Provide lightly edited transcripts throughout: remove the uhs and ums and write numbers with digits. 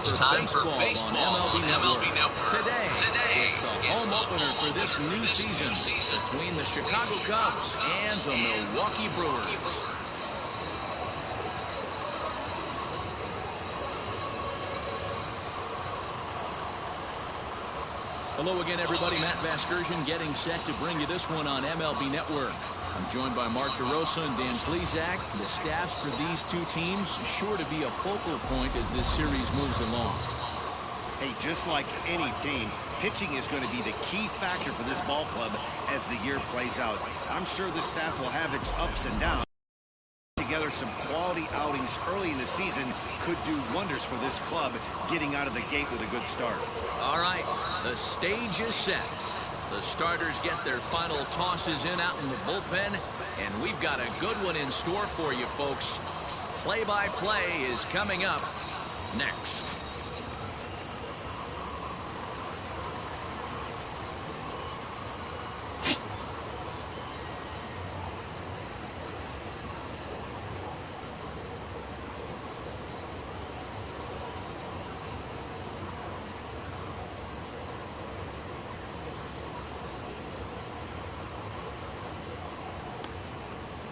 It's time for baseball on MLB Network. Today, it's the home opener for this new season between the Chicago Cubs and the Milwaukee Brewers. Hello again, everybody. Matt Vasgersian getting set to bring you this one on MLB Network. I'm joined by Mark DeRosa and Dan Plesac. The staffs for these two teams sure to be a focal point as this series moves along. Hey, just like any team, pitching is going to be the key factor for this ball club as the year plays out. I'm sure the staff will have its ups and downs. Together some quality outings early in the season could do wonders for this club getting out of the gate with a good start. All right, the stage is set. The starters get their final tosses in out in the bullpen, and we've got a good one in store for you folks. Play-by-play is coming up next.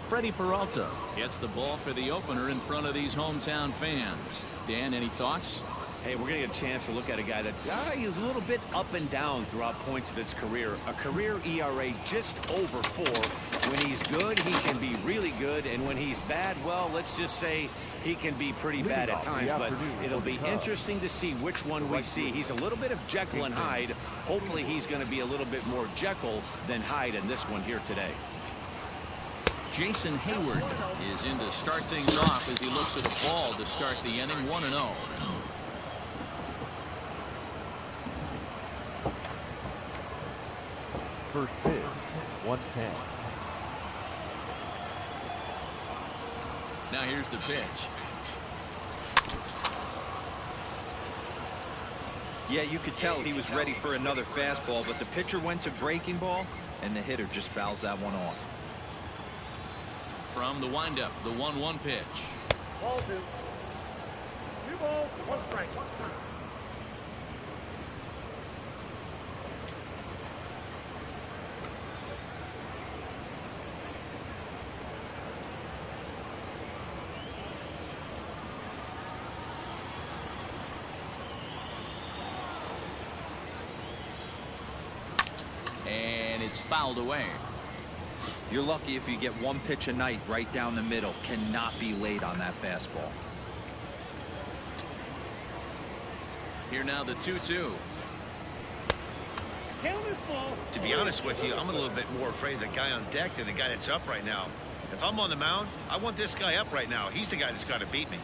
Freddie Peralta gets the ball for the opener in front of these hometown fans. Dan, any thoughts? Hey, we're going to get a chance to look at a guy that is a little bit up and down throughout points of his career. A career ERA just over 4. When he's good, he can be really good. And when he's bad, well, let's just say he can be pretty bad at times. But it'll be interesting to see which one we see. He's a little bit of Jekyll and Hyde. Hopefully he's going to be a little bit more Jekyll than Hyde in this one here today. Jason Hayward is in to start things off as he looks at a ball to start the inning. 1-0. First pitch, 110. Now here's the pitch. Yeah, you could tell he was ready for another fastball, but the pitcher went to breaking ball, and the hitter just fouls that one off. From the windup, the 1-1 pitch. Ball 2. 2 balls, 1 strike. And it's fouled away. You're lucky if you get one pitch a night right down the middle. Cannot be late on that fastball. Here now the 2-2. To be honest with you, I'm a little bit more afraid of the guy on deck than the guy that's up right now. If I'm on the mound, I want this guy up right now. He's the guy that's got to beat me.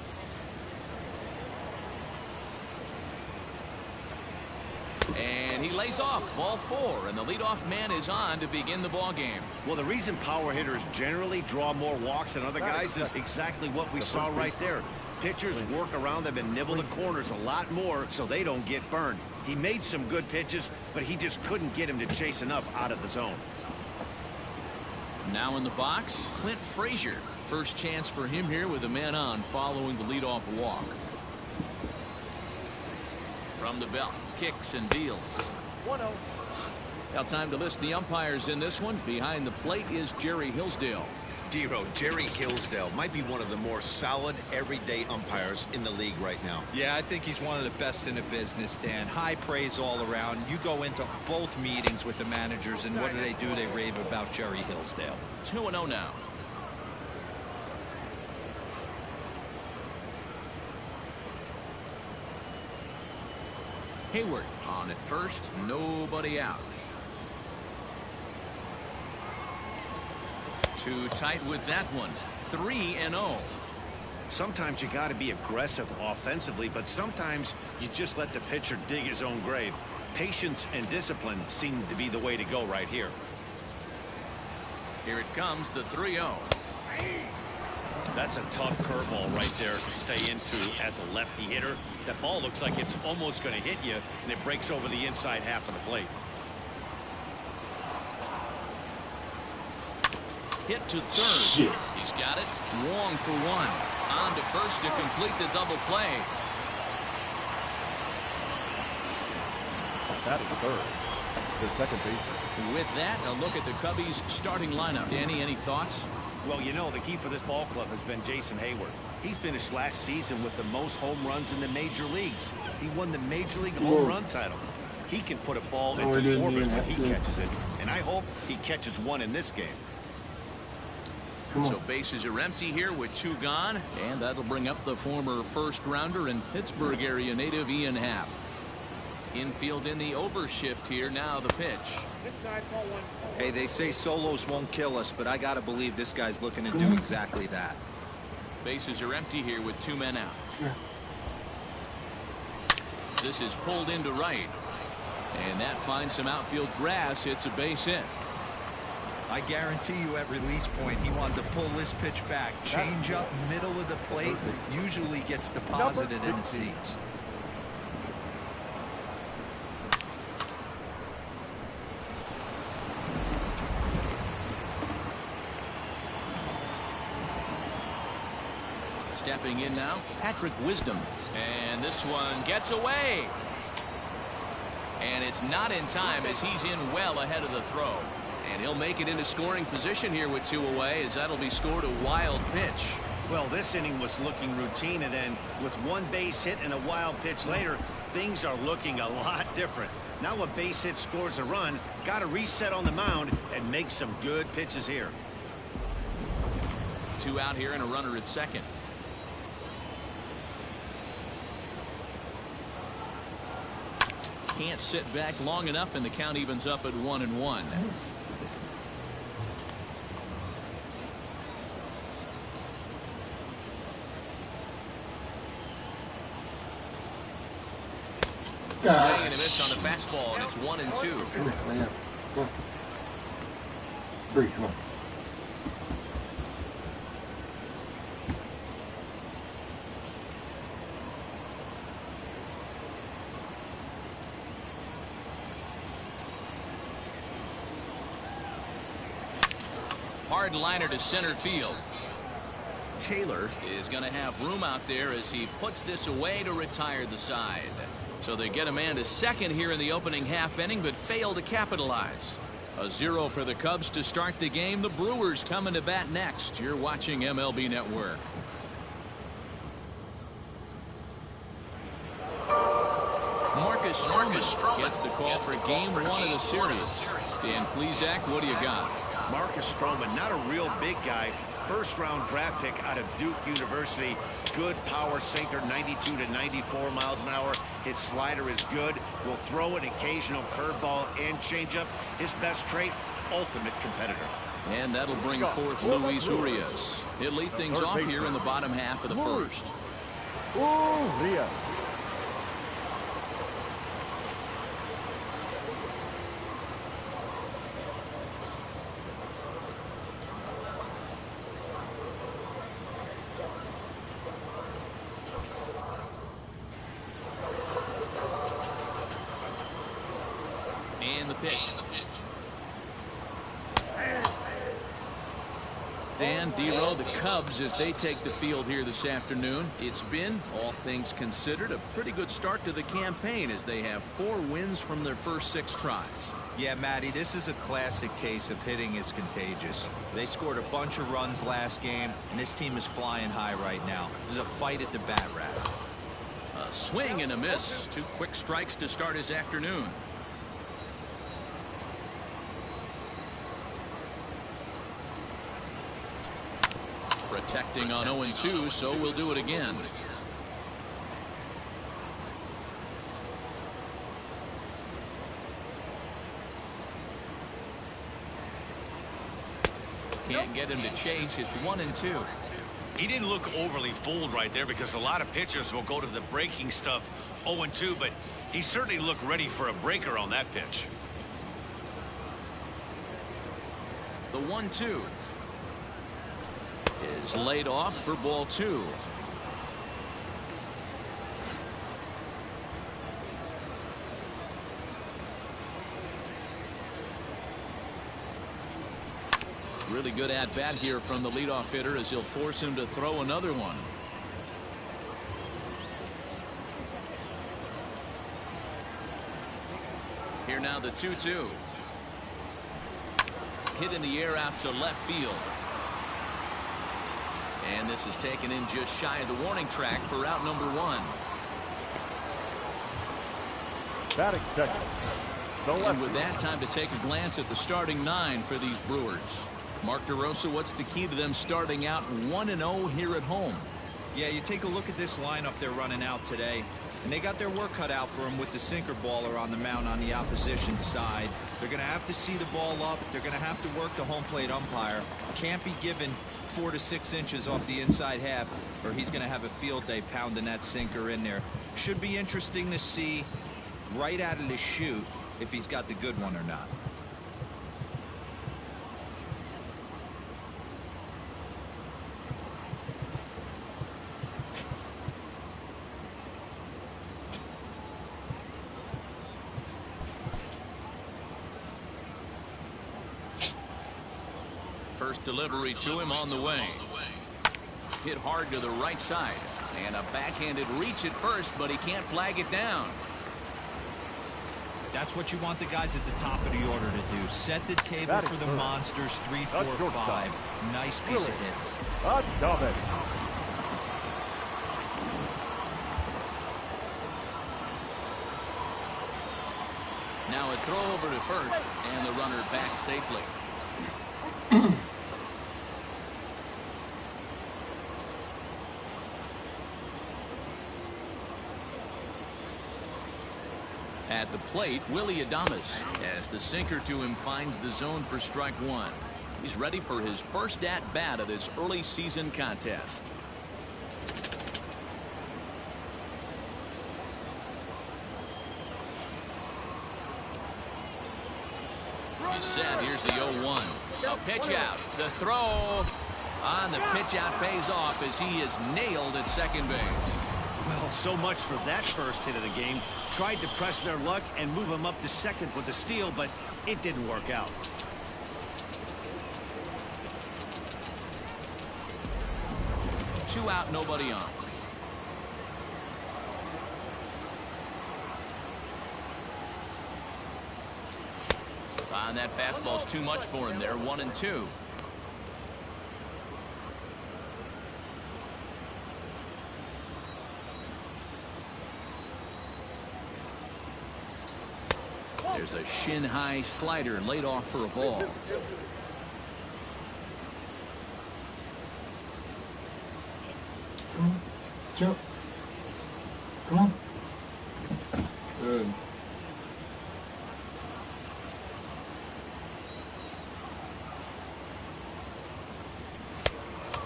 And he lays off. Ball 4, and the leadoff man is on to begin the ball game. Well, the reason power hitters generally draw more walks than other guys is exactly what we saw right there. Pitchers work around them and nibble the corners a lot more so they don't get burned. He made some good pitches, but he just couldn't get him to chase enough out of the zone. Now in the box, Clint Frazier. First chance for him here with a man on following the leadoff walk. From the belt, kicks and deals. 1-0. Now time to list the umpires in this one. Behind the plate is Jerry Hillsdale. Dero, Jerry Hillsdale might be one of the more solid everyday umpires in the league right now. Yeah, I think he's one of the best in the business, Dan. High praise all around. You go into both meetings with the managers, and what do? They rave about Jerry Hillsdale. 2-0 now. Hayward on at first, nobody out. Too tight with that one. 3-0. Sometimes you got to be aggressive offensively, but sometimes you just let the pitcher dig his own grave. Patience and discipline seem to be the way to go right here. Here it comes, the 3-0. That's a tough curveball right there to stay into as a lefty hitter. That ball looks like it's almost going to hit you, and it breaks over the inside half of the plate. Hit to third. He's got it. Wong for 1. On to first to complete the double play. batting third. The second baseman. With that, a look at the Cubbies' starting lineup. Danny, any thoughts? Well, you know, the key for this ball club has been Jason Hayward. He finished last season with the most home runs in the major leagues. He won the Major League home run title. He can put a ball into orbit when he catches it, and I hope he catches one in this game. So bases are empty here with 2 gone, and that'll bring up the former first-rounder and Pittsburgh area native Ian Happ. Infield in the overshift here. Now the pitch. Hey, they say solos won't kill us, but I gotta believe this guy's looking to do exactly that. Bases are empty here with 2 men out. This is pulled into right, and that finds some outfield grass. It's a base hit. I guarantee you at release point he wanted to pull this pitch back. Change up middle of the plate usually gets deposited in the seats. Stepping in now, Patrick Wisdom. And this one gets away. And it's not in time as he's in well ahead of the throw. And he'll make it into scoring position here with 2 away, as that'll be scored a wild pitch. Well, this inning was looking routine, and then with 1 base hit and a wild pitch later, things are looking a lot different. Now a base hit scores a run, got to reset on the mound and make some good pitches here. 2 out here and a runner at second. Can't sit back long enough, and the count evens up at 1-1. Swing and a miss on the fastball, and it's 1-2. Come on. Hard liner to center field. Taylor is going to have room out there as he puts this away to retire the side. So they get a man to second here in the opening half inning, but fail to capitalize. A 0 for the Cubs to start the game. The Brewers coming to bat next. You're watching MLB Network. Marcus Stroman gets the call for game 1 of the series. Dan Plesac, what do you got? Marcus Stroman, not a real big guy. First-round draft pick out of Duke University. Good power sinker, 92 to 94 miles an hour. His slider is good. Will throw an occasional curveball and changeup. His best trait, ultimate competitor. And that'll bring forth Luis Urias. He'll lead things off here in the bottom half of the first. Urias. And the pitch. Dan, D-Row, the Cubs, as they take the field here this afternoon. It's been, all things considered, a pretty good start to the campaign as they have 4 wins from their first 6 tries. Yeah, Matty, this is a classic case of hitting is contagious. They scored a bunch of runs last game, and this team is flying high right now. There's a fight at the bat rack. A swing and a miss. 2 quick strikes to start his afternoon. Protecting on 0-2, so we'll do it again. Can't get him to chase. It's 1-2. He didn't look overly fooled right there, because a lot of pitchers will go to the breaking stuff 0-2, but he certainly looked ready for a breaker on that pitch. The 1-2 is laid off for ball 2. Really good at bat here from the leadoff hitter, as he'll force him to throw another one. Here now the 2-2. Hit in the air out to left field. And this is taken in just shy of the warning track for out number 1. Batting second. And with that, time to take a glance at the starting 9 for these Brewers. Mark DeRosa, what's the key to them starting out 1-0 here at home? Yeah, you take a look at this lineup they're running out today, and they got their work cut out for them with the sinker baller on the mound on the opposition side. They're going to have to see the ball up. They're going to have to work the home plate umpire. Can't be given 4 to 6 inches off the inside half, or he's going to have a field day pounding that sinker in there. Should be interesting to see right out of the chute if he's got the good one or not. First delivery to him on the way. Hit hard to the right side. And a backhanded reach at first, but he can't flag it down. That's what you want the guys at the top of the order to do. Set the table for the monsters. 3, 4, 5. Nice piece of hit. Now a throw over to first, and the runner back safely. At the plate, Willie Adames, as the sinker to him finds the zone for strike 1. He's ready for his first at-bat of this early season contest. He's set. Here's the 0-1. A pitch out. The throw on the pitch out pays off as he is nailed at second base. Well, so much for that first hit of the game. Tried to press their luck and move him up to second with the steal, but it didn't work out. Two out, nobody on. And that fastball's too much for him there. 1-2. There's a shin-high slider laid off for a ball. Come on, jump. Come on. Good.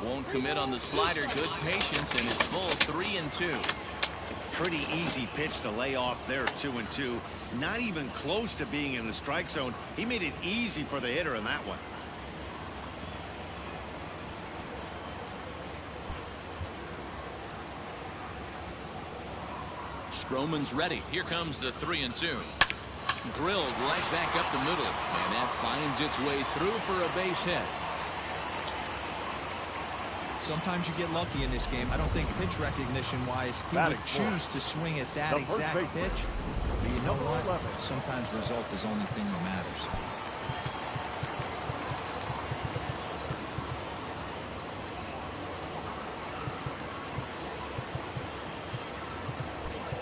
Won't commit on the slider. Good patience, and it's full 3-2. Pretty easy pitch to lay off there. 2-2. Not even close to being in the strike zone. He made it easy for the hitter in that one. Stroman's ready. Here comes the 3-2. Drilled right back up the middle, and that finds its way through for a base hit. Sometimes you get lucky in this game. I don't think pitch recognition wise he would choose to swing at that exact pitch. But you know what? Sometimes result is the only thing that matters.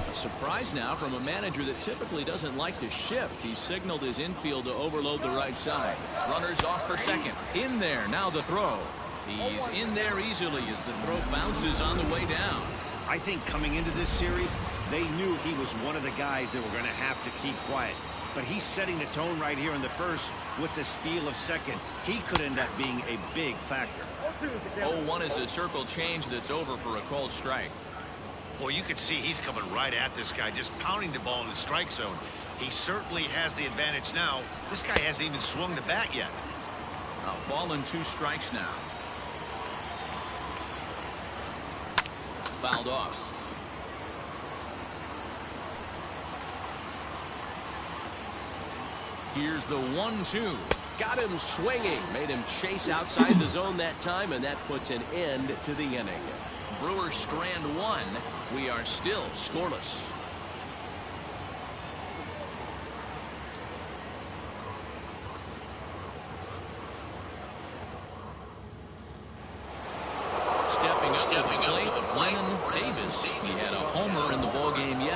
A surprise now from a manager that typically doesn't like to shift. He signaled his infield to overload the right side. Runners off for second. In there. Now the throw. He's in there easily as the throw bounces on the way down. I think coming into this series, they knew he was one of the guys that were going to have to keep quiet. But he's setting the tone right here in the first with the steal of second. He could end up being a big factor. 0-1 is a circle change that's over for a called strike. Well, you can see he's coming right at this guy, just pounding the ball in the strike zone. He certainly has the advantage now. This guy hasn't even swung the bat yet. A ball and 2 strikes now. Fouled off. Here's the 1-2. Got him swinging. Made him chase outside the zone that time, and that puts an end to the inning. Brewers strand 1. We are still scoreless.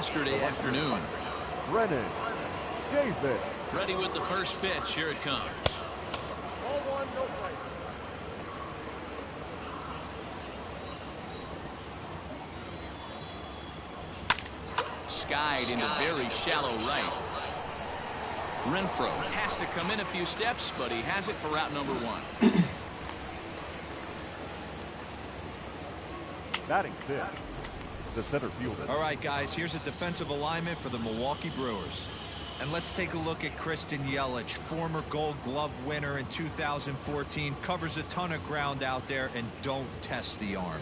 yesterday afternoon. Brennan. Davis. Ready with the first pitch. Here it comes. Ball one, no play. Skied into very shallow right. Renfroe has to come in a few steps, but he has it for out number one. Batting fifth, the center fielder. All right, guys, here's a defensive alignment for the Milwaukee Brewers. And let's take a look at Kristen Yelich, former Gold Glove winner in 2014, covers a ton of ground out there, and don't test the arm.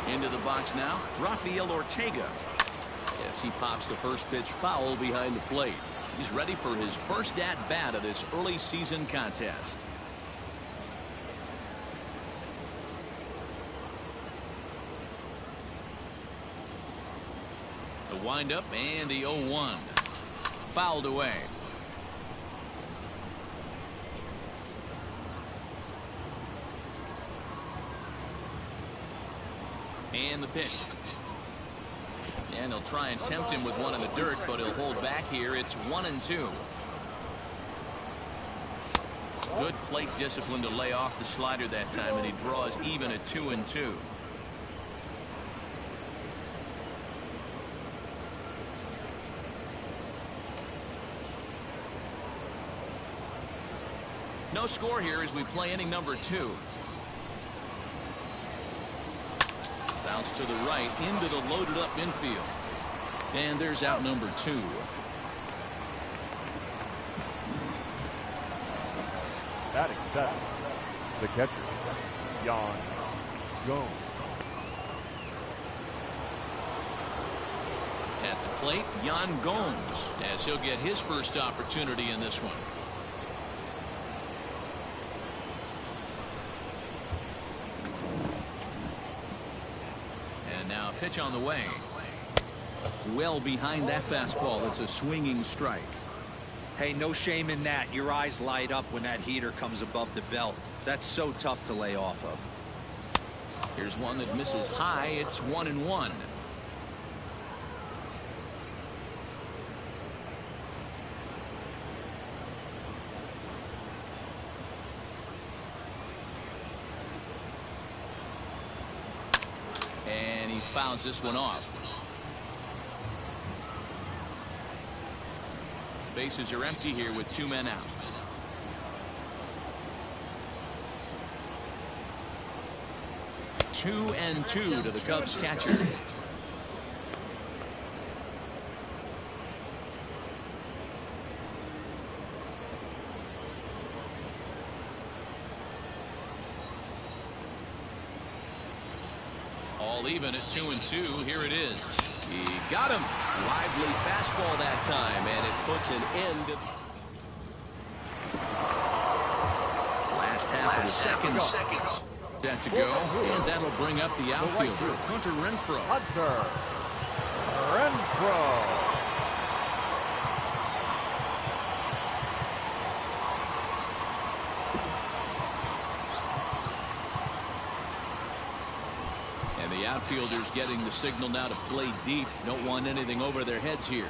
Into the box now, Rafael Ortega. Yes, he pops the first pitch foul behind the plate. He's ready for his first at-bat of this early season contest. The windup and the 0-1. Fouled away. And the pitch. And he'll try and tempt him with one in the dirt, but he'll hold back here. It's 1-2. Good plate discipline to lay off the slider that time, and he draws even at 2-2. No score here as we play inning number 2. Bounce to the right into the loaded up infield. And there's out number 2. Batting seventh, the catcher, Jan Gomes. At the plate, Jan Gomes, as he'll get his first opportunity in this one. And now a pitch on the way. Well behind that fastball. It's a swinging strike. Hey, no shame in that. Your eyes light up when that heater comes above the belt. That's so tough to lay off of. Here's one that misses high. It's 1-1. And he fouls this one off. Bases are empty here with 2 men out. Two and 2 to the Cubs catcher. All even at 2-2. Here it is. He got him. Lively fastball that time, and it puts an end to last half of the second. That to go, and that'll bring up the outfielder, Hunter Renfroe. Hunter Renfroe. The outfielders getting the signal now to play deep. Don't want anything over their heads here.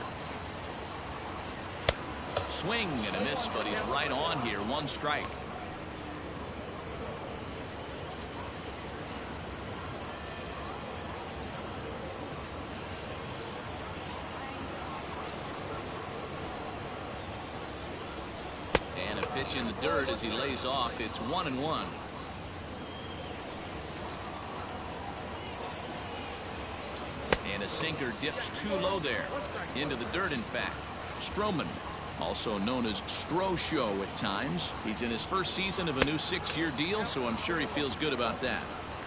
Swing and a miss, but he's right on here. 1 strike. And a pitch in the dirt as he lays off. It's 1-1. And a sinker dips too low there. Into the dirt, in fact. Stroman, also known as Stro Show at times. He's in his first season of a new 6-year deal, so I'm sure he feels good about that.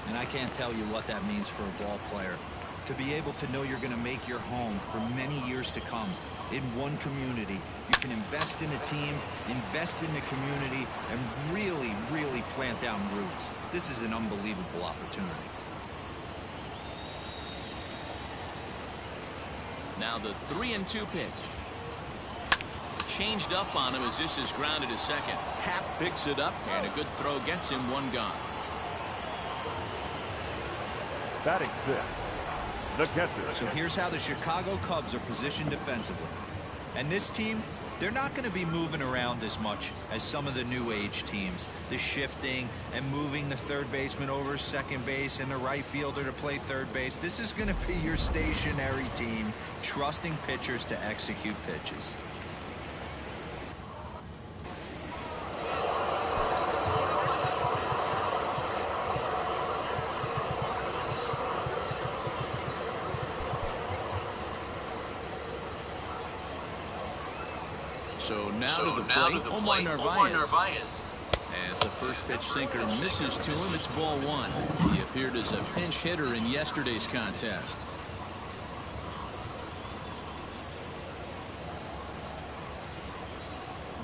And I can't tell you what that means for a ball player. To be able to know you're going to make your home for many years to come in one community. You can invest in a team, invest in the community, and really, really plant down roots. This is an unbelievable opportunity. Now the 3-2 pitch. Changed up on him as this is grounded to second. Happ picks it up, and a good throw gets him 1 gone. Batting fifth, the catcher. So here's how the Chicago Cubs are positioned defensively. And this team, they're not going to be moving around as much as some of the new age teams. The shifting and moving the third baseman over second base and the right fielder to play third base. This is going to be your stationary team, trusting pitchers to execute pitches. So now to the plate, Omar Narvaez. As the first pitch sinker misses to him, it's ball one. He appeared as a pinch hitter in yesterday's contest.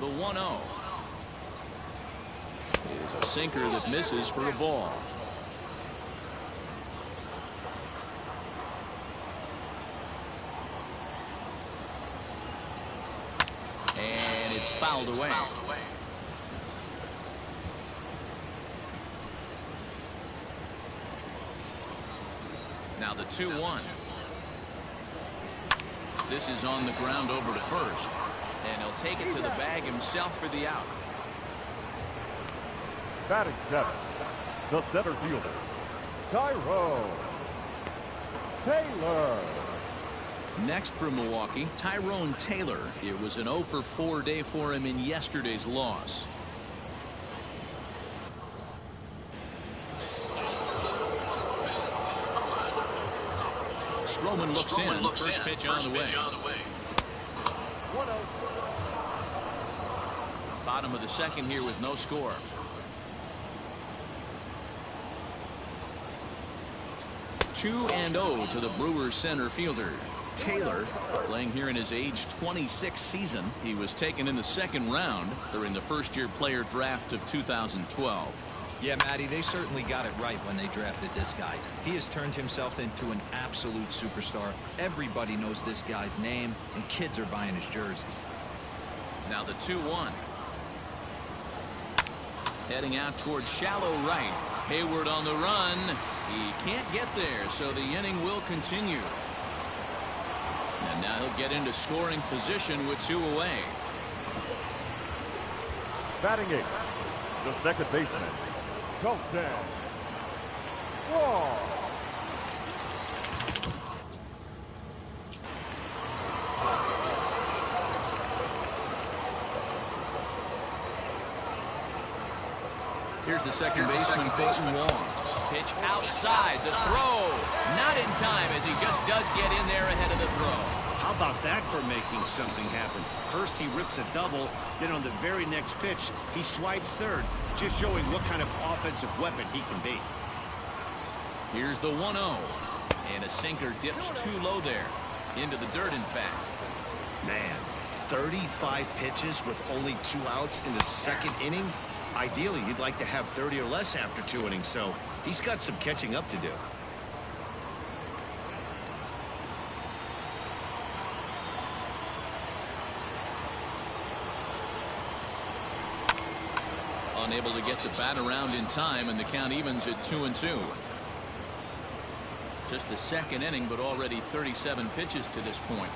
The 1-0 is a sinker that misses for a ball. And it's fouled away. Now the 2-1. This is on the ground over to first. And he'll take it to the bag himself for the out. Batting seventh, the center fielder, Tyrone Taylor. Next for Milwaukee, Tyrone Taylor. It was an 0-for-4 day for him in yesterday's loss. Stroman looks in. First pitch on the way. Bottom of the second here with no score. Two and 0 to the Brewers center fielder. Taylor, playing here in his age 26 season. He was taken in the second round during the first-year player draft of 2012. Yeah, Matty, they certainly got it right when they drafted this guy. He has turned himself into an absolute superstar. Everybody knows this guy's name, and kids are buying his jerseys. Now the 2-1. Heading out towards shallow right. Hayward on the run. He can't get there, so the inning will continue. And now he'll get into scoring position with two away. Batting eighth, the second baseman, Colton Wall. Here's the second baseman, Colton Wall. Pitch outside, the throw. Not in time as he just does get in there ahead of the throw. How about that for making something happen? First he rips a double, then on the very next pitch he swipes third, just showing what kind of offensive weapon he can be. Here's the 1-0, and a sinker dips too low there, into the dirt in fact. Man, 35 pitches with only 2 outs in the second inning. Ideally you'd like to have 30 or less after 2 innings, so he's got some catching up to do. Unable to get the bat around in time, and the count evens at 2-2. Just the second inning, but already 37 pitches to this point.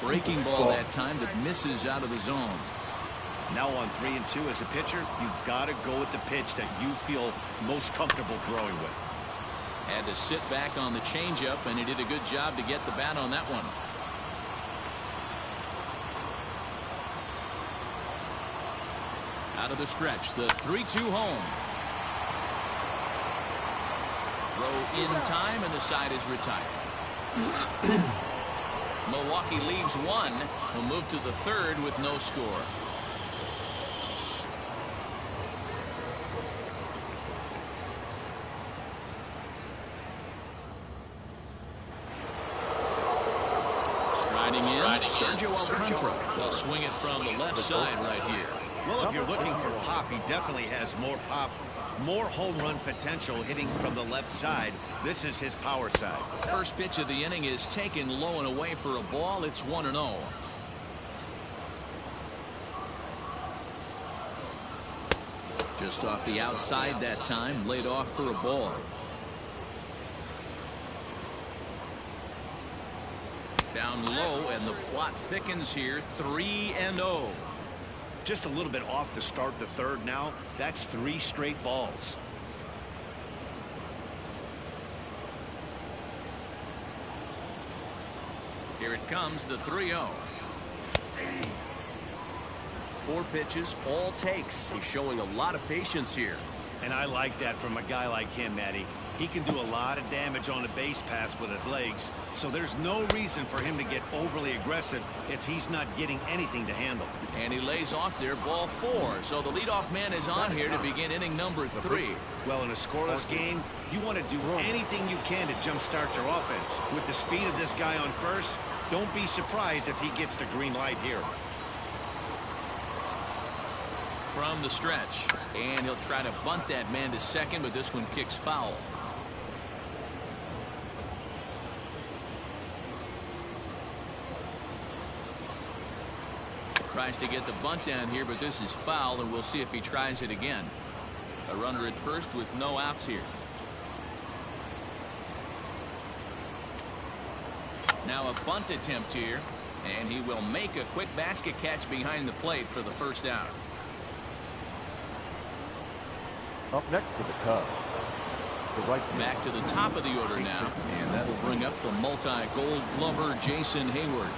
Breaking ball that time that misses out of the zone. Now on 3-2 as a pitcher, you've got to go with the pitch that you feel most comfortable throwing with. Had to sit back on the changeup, and he did a good job to get the bat on that one. Out of the stretch, the 3-2 home. Throw in time, and the side is retired. Milwaukee leaves one. Will move to the third with no score. Striding in, Sergio Alcantara will swing it from the left side right here. Well, if you're looking for pop, he definitely has more pop, more home run potential hitting from the left side. This is his power side. First pitch of the inning is taken low and away for a ball. It's 1-0. Just off the outside that time, laid off for a ball. Down low, and the plot thickens here. 3-0. Just a little bit off to start the third now. That's 3 straight balls. Here it comes, the 3-0. 4 pitches, all takes. He's showing a lot of patience here. And I like that from a guy like him, Matty. He can do a lot of damage on a base pass with his legs, so there's no reason for him to get overly aggressive if he's not getting anything to handle. And he lays off there, ball 4. So the leadoff man is on here to begin inning number 3. Well, in a scoreless game, you want to do anything you can to jumpstart your offense. With the speed of this guy on first, don't be surprised if he gets the green light here. From the stretch, and he'll try to bunt that man to second, but this one kicks foul. Tries to get the bunt down here, but this is foul, and we'll see if he tries it again. A runner at first with no outs here. Now a bunt attempt here, and he will make a quick basket catch behind the plate for the first out. Up next to the Cubs, the right fielder. Back to the top of the order now, and that'll bring up the multi-gold glover Jason Hayward.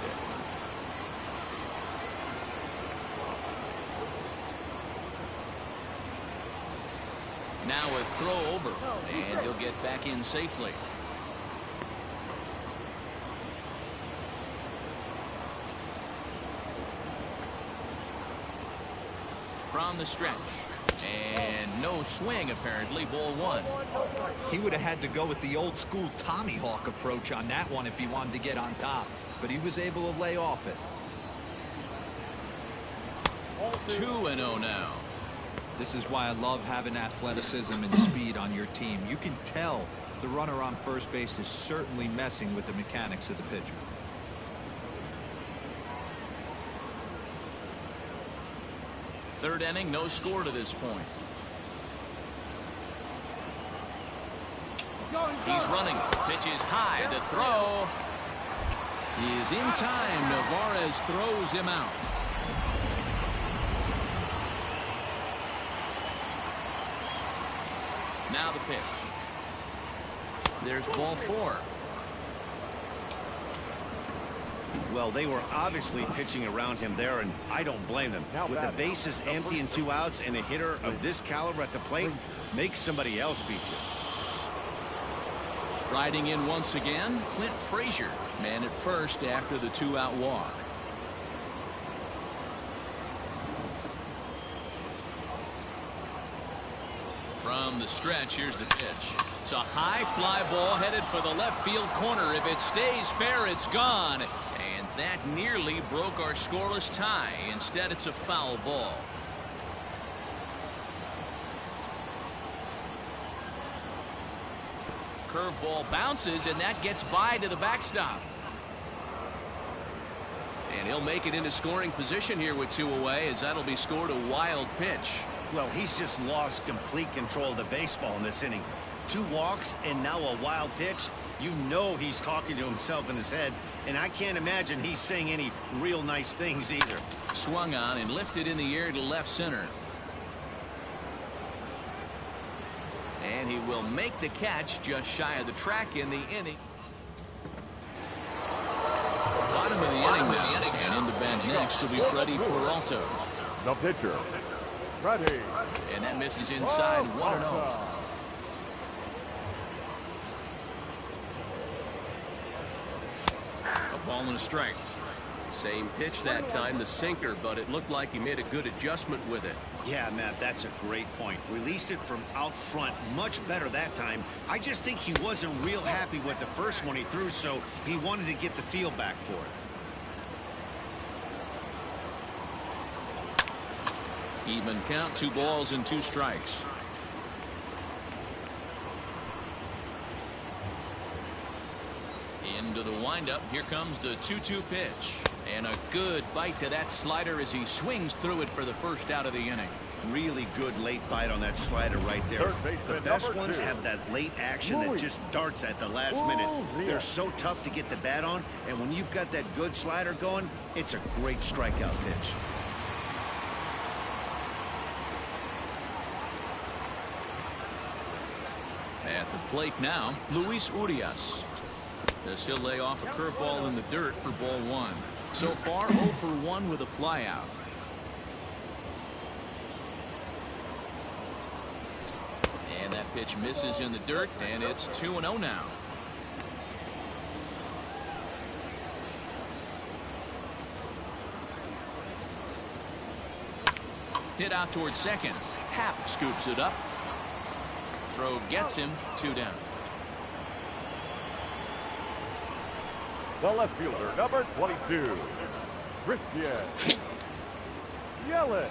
Now a throw over, and he'll get back in safely. From the stretch, and no swing apparently, ball 1. He would have had to go with the old school Tommy Hawk approach on that one if he wanted to get on top, but he was able to lay off it. 2-0 now. This is why I love having athleticism and speed on your team. You can tell the runner on first base is certainly messing with the mechanics of the pitcher. Third inning, no score to this point. He's running. Pitch is high. The throw is in time. Navarez throws him out. Now the pitch. There's ball 4. Well, they were obviously pitching around him there, and I don't blame them. With the bases empty and 2 outs and a hitter of this caliber at the plate, make somebody else beat you. Striding in once again, Clint Frazier, man at first after the 2-out walk. From the stretch, here's the pitch. It's a high fly ball headed for the left field corner. If it stays fair, it's gone. And that nearly broke our scoreless tie. Instead, it's a foul ball. Curveball bounces, and that gets by to the backstop. And he'll make it into scoring position here with 2 away, as that'll be scored a wild pitch. Well, he's just lost complete control of the baseball in this inning. 2 walks and now a wild pitch. You know he's talking to himself in his head, and I can't imagine he's saying any real nice things either. Swung on and lifted in the air to left center. And he will make the catch just shy of the track in the inning. Bottom of the inning now, and in the bench next will be Freddie Peralta. The pitcher, Freddie. And that misses inside, 1-0. A ball and a strike. Same pitch that time, the sinker, but it looked like he made a good adjustment with it. Yeah, Matt, that's a great point. Released it from out front much better that time. I just think he wasn't real happy with the first one he threw, so he wanted to get the feel back for it. Even count, 2 balls and 2 strikes. Into the windup. Here comes the 2-2 pitch. And a good bite to that slider as he swings through it for the first out of the inning. Really good late bite on that slider right there. Third baseman, The best number ones 2. have that late action that just darts at the last minute. They're so tough to get the bat on, and when you've got that good slider going, it's a great strikeout pitch. At the plate now, Luis Urias. As he'll lay off a curveball in the dirt for ball 1. So far, 0 for 1 with a flyout. And that pitch misses in the dirt, and it's 2-0 now. Hit out towards second. Happ scoops it up. Throw gets him, 2 down. The left fielder, number 22, Christian Yelich.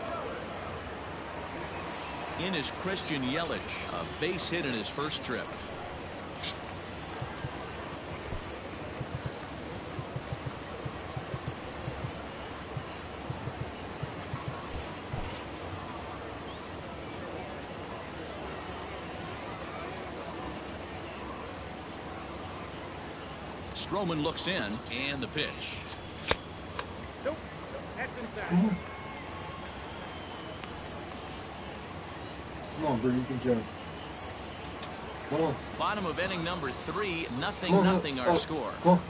In is Christian Yelich, a base hit in his first trip. Stroman looks in, and the pitch. Nope. That's inside. Come on, Brady, good job. Come on. Bottom of inning number 3, 0-0 our score. Come on.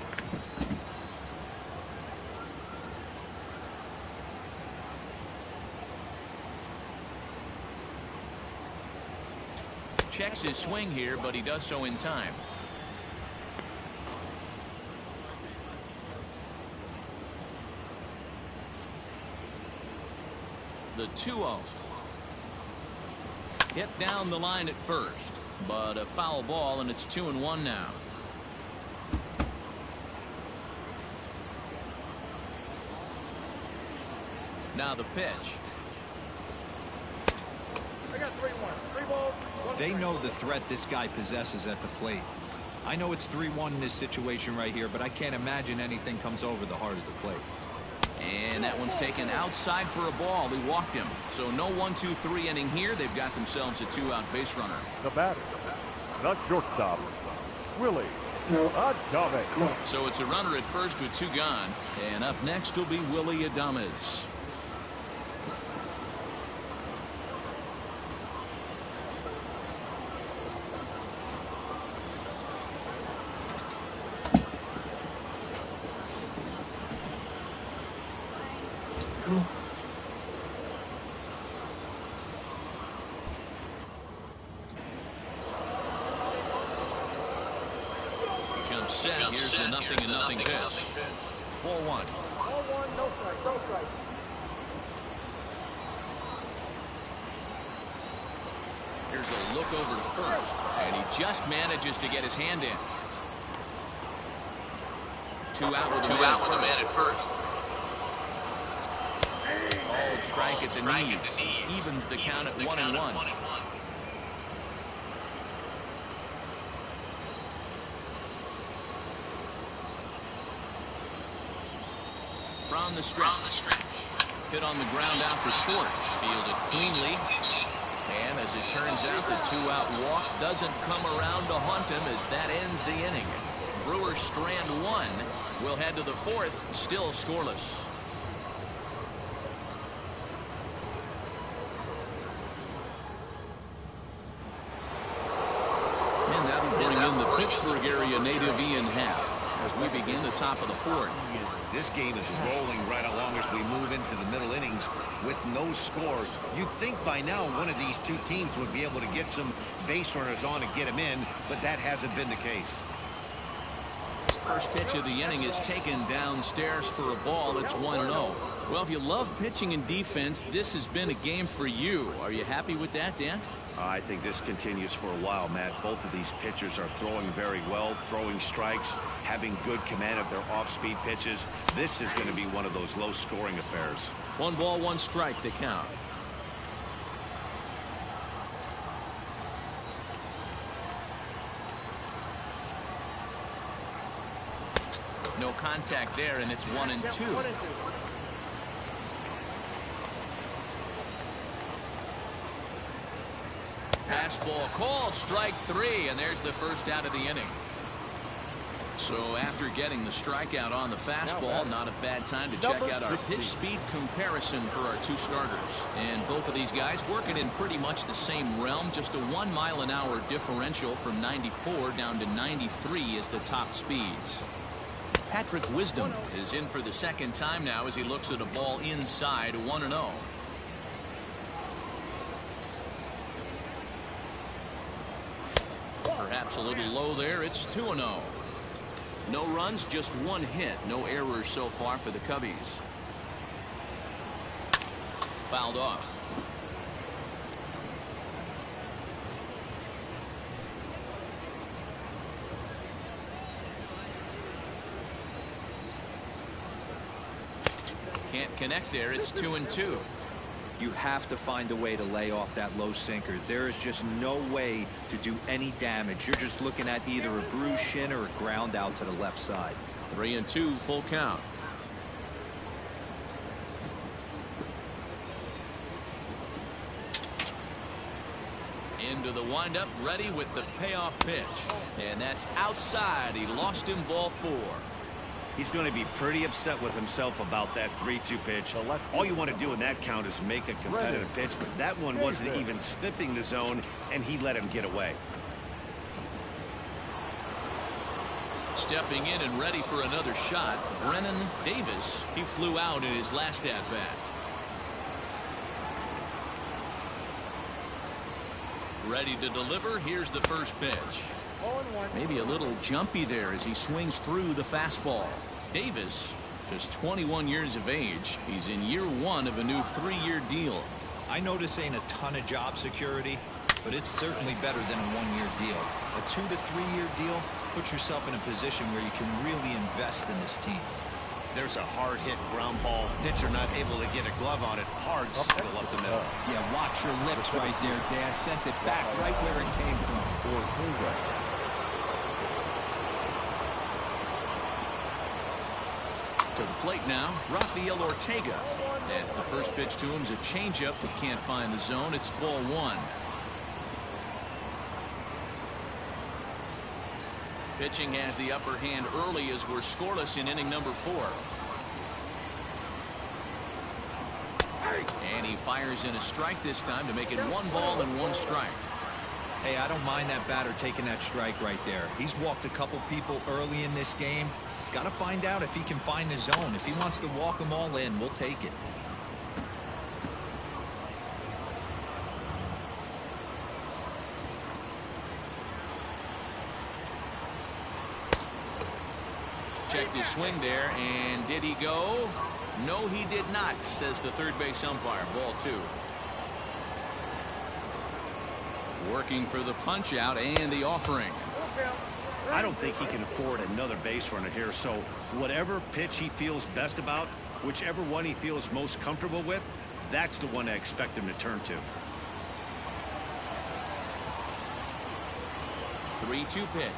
Checks his swing here, but he does so in time. The 2-0. Hit down the line at first, but a foul ball, and it's 2-1 now. Now the pitch. I got 3-1. 3 balls. 1 They strike. know the threat this guy possesses at the plate. I know it's 3-1 in this situation right here, but I can't imagine anything comes over the heart of the plate. And that one's taken outside for a ball. He walked him. So no 1-2-3 inning here. They've got themselves a 2-out base runner. The batter, the shortstop, Willie No. Adames. Come on. So it's a runner at first with 2 gone. And up next will be Willie Adames. Come on. He comes set. Here's the 0-0 pitch. Ball 1. Ball 1, no strike, no strike. Here's a look over to first, and he just manages to get his hand in. 2 out with a man at first. Called strike at the knees. Evens the count at 1-1. From the stretch. Hit on the ground out for short. Fielded cleanly. And as it turns out, the 2-out walk doesn't come around to haunt him as that ends the inning. Brewers strand 1. We'll head to the 4th, still scoreless. And that'll bring in the Pittsburgh area native Ian Happ as we begin the top of the 4th. This game is rolling right along as we move into the middle innings with no score. You'd think by now one of these 2 teams would be able to get some base runners on and get them in, but that hasn't been the case. First pitch of the inning is taken downstairs for a ball. It's 1-0. Well, if you love pitching and defense, this has been a game for you. Are you happy with that, Dan? I think this continues for a while, Matt. Both of these pitchers are throwing very well, throwing strikes, having good command of their off-speed pitches. This is going to be one of those low-scoring affairs. 1 ball, 1 strike to count. No contact there, and it's 1-2. fastball called strike 3, and there's the first out of the inning. So after getting the strikeout on the fastball, not a bad time to check out our pitch speed comparison for our two starters. And both of these guys working in pretty much the same realm. Just a 1 mile an hour differential from 94 down to 93 is the top speeds. Patrick Wisdom is in for the second time now as he looks at a ball inside 1-0. Perhaps a little low there. It's 2-0. No runs, just 1 hit. No errors so far for the Cubbies. Fouled off. Can't connect there. It's 2-2. You have to find a way to lay off that low sinker. There is just no way to do any damage. You're just looking at either a bruised shin or a ground out to the left side. 3-2, full count. Into the windup, ready with the payoff pitch. And that's outside. He lost him, ball 4. He's going to be pretty upset with himself about that 3-2 pitch. All you want to do in that count is make a competitive pitch, but that one wasn't even sniffing the zone, and he let him get away. Stepping in and ready for another shot, Brennan Davis. He flew out in his last at-bat. Ready to deliver. Here's the first pitch. Maybe a little jumpy there as he swings through the fastball. Davis, just 21 years of age. He's in year 1 of a new 3-year deal. I know this ain't a ton of job security, but it's certainly better than a 1-year deal. A 2 to 3-year deal puts yourself in a position where you can really invest in this team. There's a hard hit ground ball. Pitcher not able to get a glove on it. Hard single up the middle. Yeah, watch your lips right there, Dan. Sent it back right where it came from. To the plate now, Rafael Ortega. As the first pitch to him is a changeup that can't find the zone. It's ball 1. Pitching has the upper hand early as we're scoreless in inning number 4. And he fires in a strike this time to make it 1 ball and 1 strike. Hey, I don't mind that batter taking that strike right there. He's walked a couple people early in this game. Got to find out if he can find the zone. If he wants to walk them all in, we'll take it. Checked his swing there, and did he go? No, he did not, says the third base umpire. Ball 2. Working for the punch out and the offering. I don't think he can afford another base runner here, so whatever pitch he feels best about, whichever one he feels most comfortable with, that's the one I expect him to turn to. 3-2 pitch.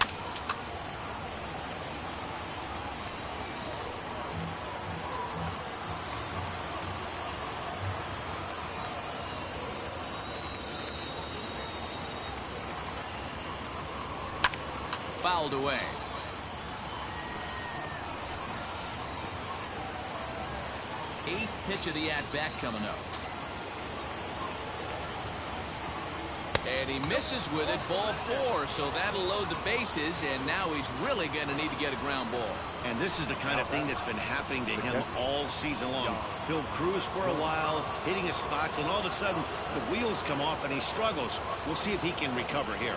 Fouled away. Eighth pitch of the at-bat coming up. And he misses with it. Ball 4. So that'll load the bases. And now he's really going to need to get a ground ball. And this is the kind of thing that's been happening to him all season long. He'll cruise for a while, hitting his spots, and all of a sudden the wheels come off and he struggles. We'll see if he can recover here.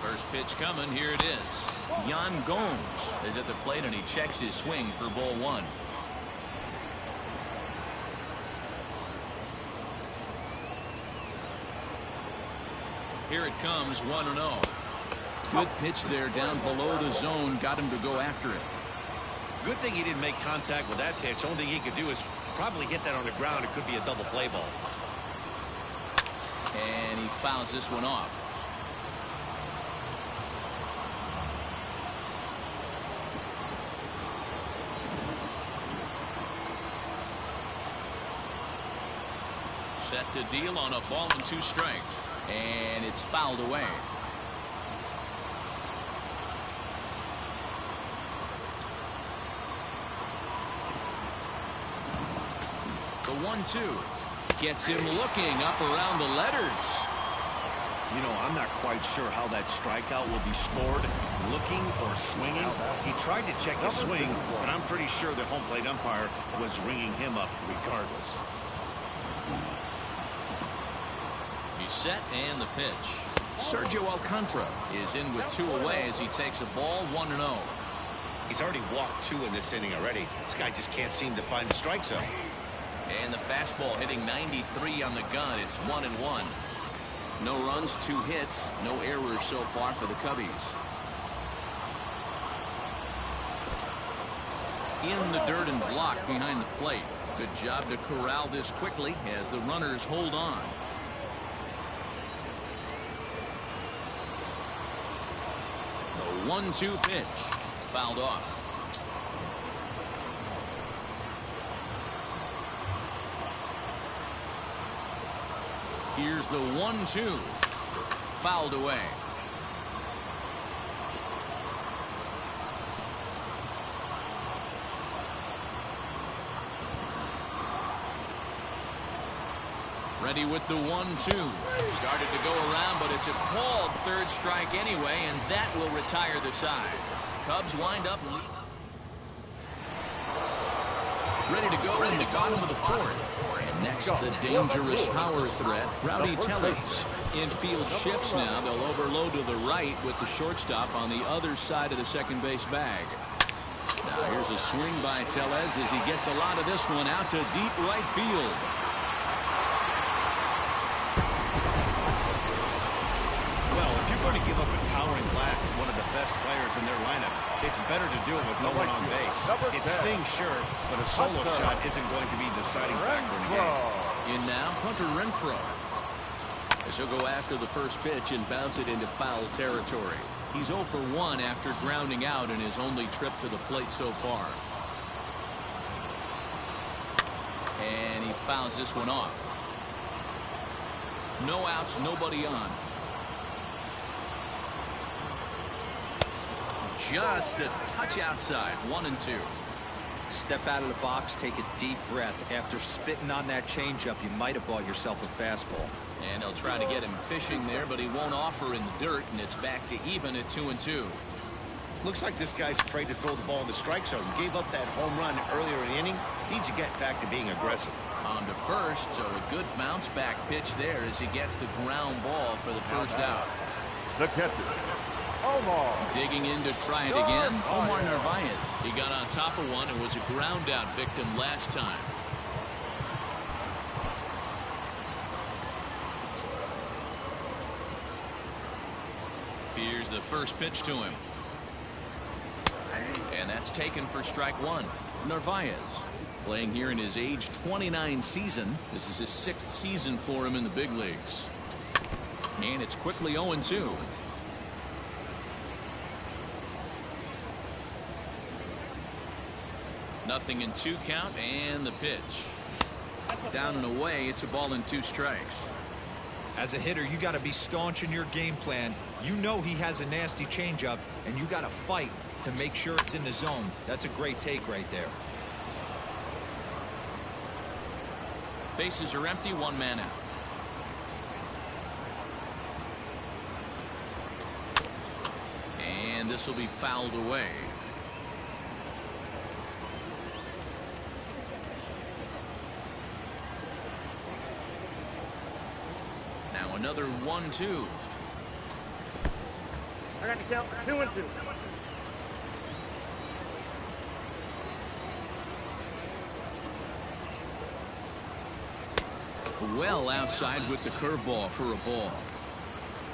First pitch coming. Here it is. Yan Gomes is at the plate, and he checks his swing for ball 1. Here it comes, 1-0. Good pitch there down below the zone. Got him to go after it. Good thing he didn't make contact with that pitch. Only thing he could do is probably hit that on the ground. It could be a double play ball. And he fouls this one off. Set to deal on a ball and 2 strikes. And it's fouled away. The 1-2 gets him looking up around the letters. You know, I'm not quite sure how that strikeout will be scored, looking or swinging. He tried to check his swing, but I'm pretty sure the home plate umpire was ringing him up regardless. He's set, and the pitch. Sergio Alcantara is in with 2 away as he takes a ball 1-0. He's already walked 2 in this inning already. This guy just can't seem to find the strike zone. And the fastball hitting 93 on the gun. It's 1-1. No runs, 2 hits, no errors so far for the Cubbies. In the dirt and block behind the plate. Good job to corral this quickly as the runners hold on. The 1-2 pitch fouled off. Here's the 1-2 fouled away. Ready with the 1-2. Started to go around, but it's a called 3rd strike anyway, and that will retire the side. Cubs wind up ready to go in the bottom of the 4th. And next, the dangerous power threat, Rowdy Tellez. Infield shifts now. They'll overload to the right with the shortstop on the other side of the second base bag. Now here's a swing by Tellez as he gets a lot of this one out to deep right field. Well, if you're going to give up a towering blast to one of the best players in their lineup, it's better to do it with no one on base. It stings, sure, but a solo shot isn't going to be the deciding factor in the game. In now, Hunter Renfroe. As he'll go after the first pitch and bounce it into foul territory. He's 0 for 1 after grounding out in his only trip to the plate so far. And he fouls this one off. No outs, nobody on. Just a touch outside. 1-2. Step out of the box, take a deep breath. After spitting on that changeup, you might have bought yourself a fastball. And he'll try to get him fishing there, but he won't offer in the dirt, and it's back to even at 2-2. Looks like this guy's afraid to throw the ball in the strike zone. Gave up that home run earlier in the inning. Needs to get back to being aggressive. On to first, so a good bounce back pitch there as he gets the ground ball for the first out. The catcher, Omar. Digging in to try it again, Omar Narvaez. He got on top of one and was a ground out victim last time. Here's the first pitch to him. And that's taken for strike 1. Narvaez playing here in his age 29 season. This is his 6th season for him in the big leagues. And it's quickly 0-2. Nothing in 2 count, and the pitch. Down and away, it's a ball and 2 strikes. As a hitter, you got to be staunch in your game plan. You know he has a nasty changeup, and you got to fight to make sure it's in the zone. That's a great take right there. Bases are empty, 1 man out. And this will be fouled away. Now another 1-2. I got to count 2-2. Well outside with the curveball for a ball.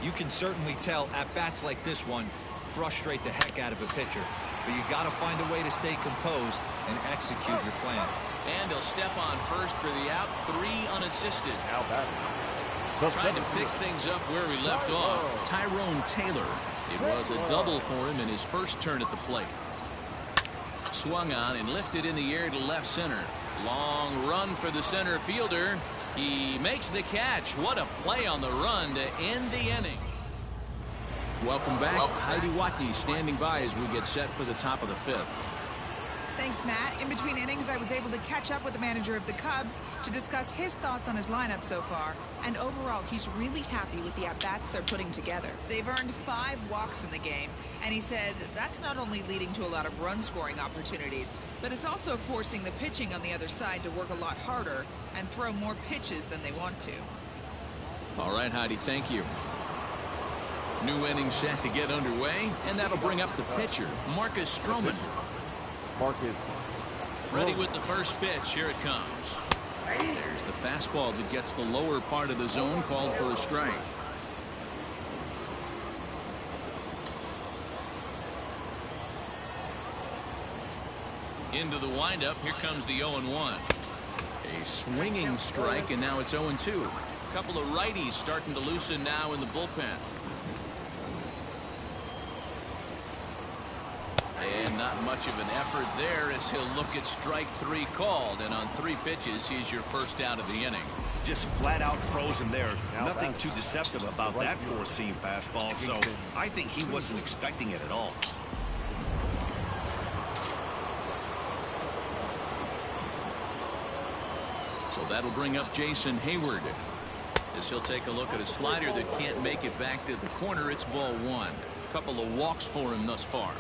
You can certainly tell at bats like this one frustrate the heck out of a pitcher, but you got to find a way to stay composed and execute your plan. And he'll step on first for the out. 3 unassisted. Now back. Trying to pick things up where he left off. Tyrone Taylor. It was a double for him in his first turn at the plate. Swung on and lifted in the air to left center. Long run for the center fielder. He makes the catch. What a play on the run to end the inning. Welcome back. Heidi Watney standing by as we get set for the top of the 5th. Thanks, Matt. In between innings, I was able to catch up with the manager of the Cubs to discuss his thoughts on his lineup so far. And overall, he's really happy with the at-bats they're putting together. They've earned 5 walks in the game, and he said that's not only leading to a lot of run-scoring opportunities, but it's also forcing the pitching on the other side to work a lot harder and throw more pitches than they want to. All right, Heidi, thank you. New inning set to get underway, and that'll bring up the pitcher, Marcus Stroman. Marcus. Ready with the first pitch. Here it comes. There's the fastball that gets the lower part of the zone, called for a strike. Into the windup. Here comes the 0-1. A swinging strike, and now it's 0-2. A couple of righties starting to loosen now in the bullpen. And not much of an effort there as he'll look at strike 3 called. And on 3 pitches, he's your first out of the inning. Just flat out frozen there. Nothing too deceptive about that 4-seam fastball. So I think he wasn't expecting it at all. So that'll bring up Jason Hayward as he'll take a look at a slider that can't make it back to the corner. It's ball 1. A couple of walks for him thus far.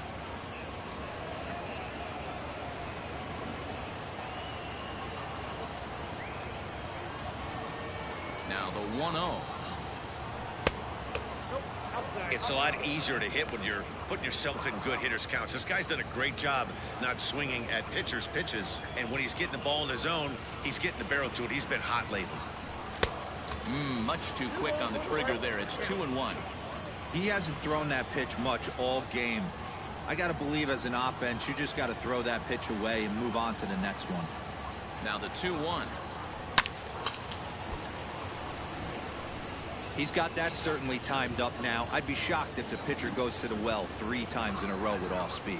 Now the 1-0. It's a lot easier to hit when you're putting yourself in good hitters counts. This guy's done a great job not swinging at pitchers' pitches, and when he's getting the ball in his zone, he's getting the barrel to it. He's been hot lately. Much too quick on the trigger there. It's 2-1. He hasn't thrown that pitch much all game. I got to believe as an offense, you just got to throw that pitch away and move on to the next one. Now the 2-1. He's got that certainly timed up now. I'd be shocked if the pitcher goes to the well 3 times in a row with off speed.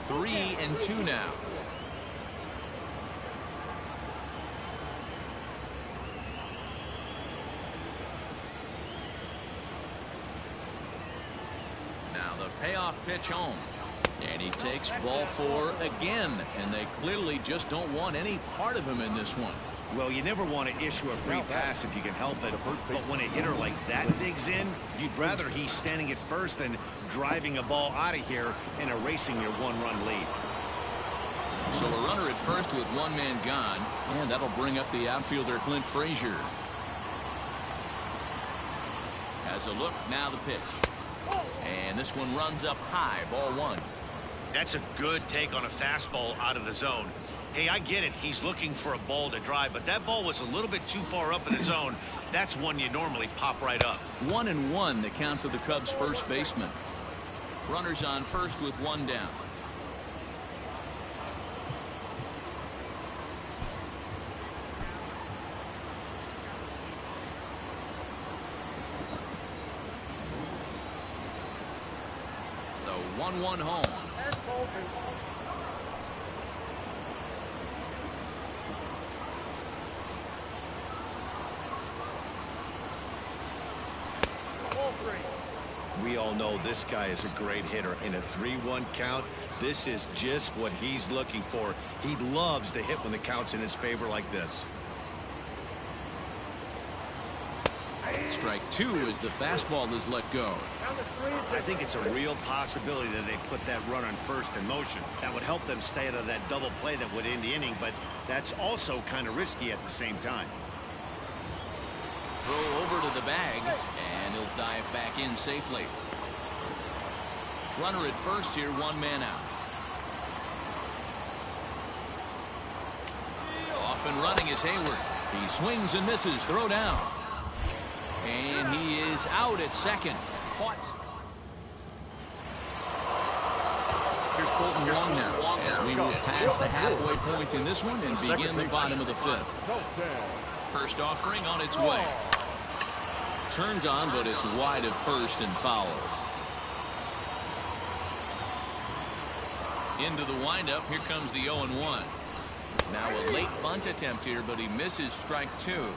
3-2 now. Now the payoff pitch home. And he takes ball 4 again. And they clearly just don't want any part of him in this one. Well, you never want to issue a free pass if you can help it. But when a hitter like that digs in, you'd rather he's standing at first than driving a ball out of here and erasing your 1-run lead. So a runner at first with 1 man gone. And that'll bring up the outfielder, Clint Frazier. Has a look. Now the pitch. And this one runs up high. Ball 1. That's a good take on a fastball out of the zone. Hey, I get it. He's looking for a ball to drive, but that ball was a little bit too far up in the zone. That's one you normally pop right up. 1-1 the count to the Cubs' first baseman. Runners on first with 1 down. The 1-1 home. We all know this guy is a great hitter. In a 3-1 count, this is just what he's looking for. He loves to hit when the count's in his favor like this. Strike 2 as the fastball is let go. I think it's a real possibility that they put that run on first in motion. That would help them stay out of that double play that would end the inning, but that's also kind of risky at the same time. Throw over to the bag, and he'll dive back in safely. Runner at first here, 1 man out. Off and running is Hayward. He swings and misses. Throw down. And he is out at second. Caught. Here's Colton Wong now as we move past the halfway point in this one and begin the bottom of the 5th. First offering on its way. Turned on, but it's wide at first and foul. Into the windup. Here comes the 0-1. Now a late bunt attempt here, but he misses strike 2.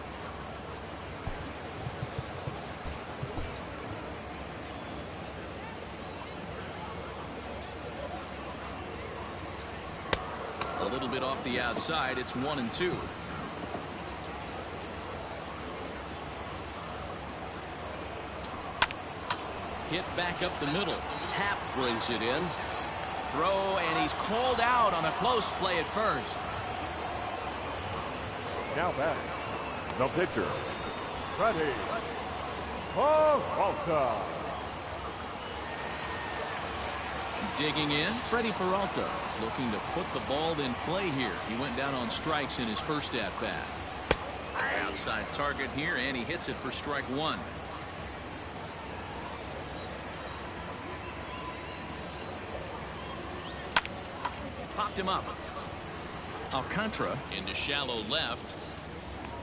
A little bit off the outside. It's 1-2. Hit back up the middle. Happ brings it in. Throw, and he's called out on a close play at first. Now back. The pitcher. Ready. Peralta. Digging in, Freddie Peralta looking to put the ball in play here. He went down on strikes in his first at-bat. Outside target here, and he hits it for strike 1. Popped him up. Alcantara into shallow left.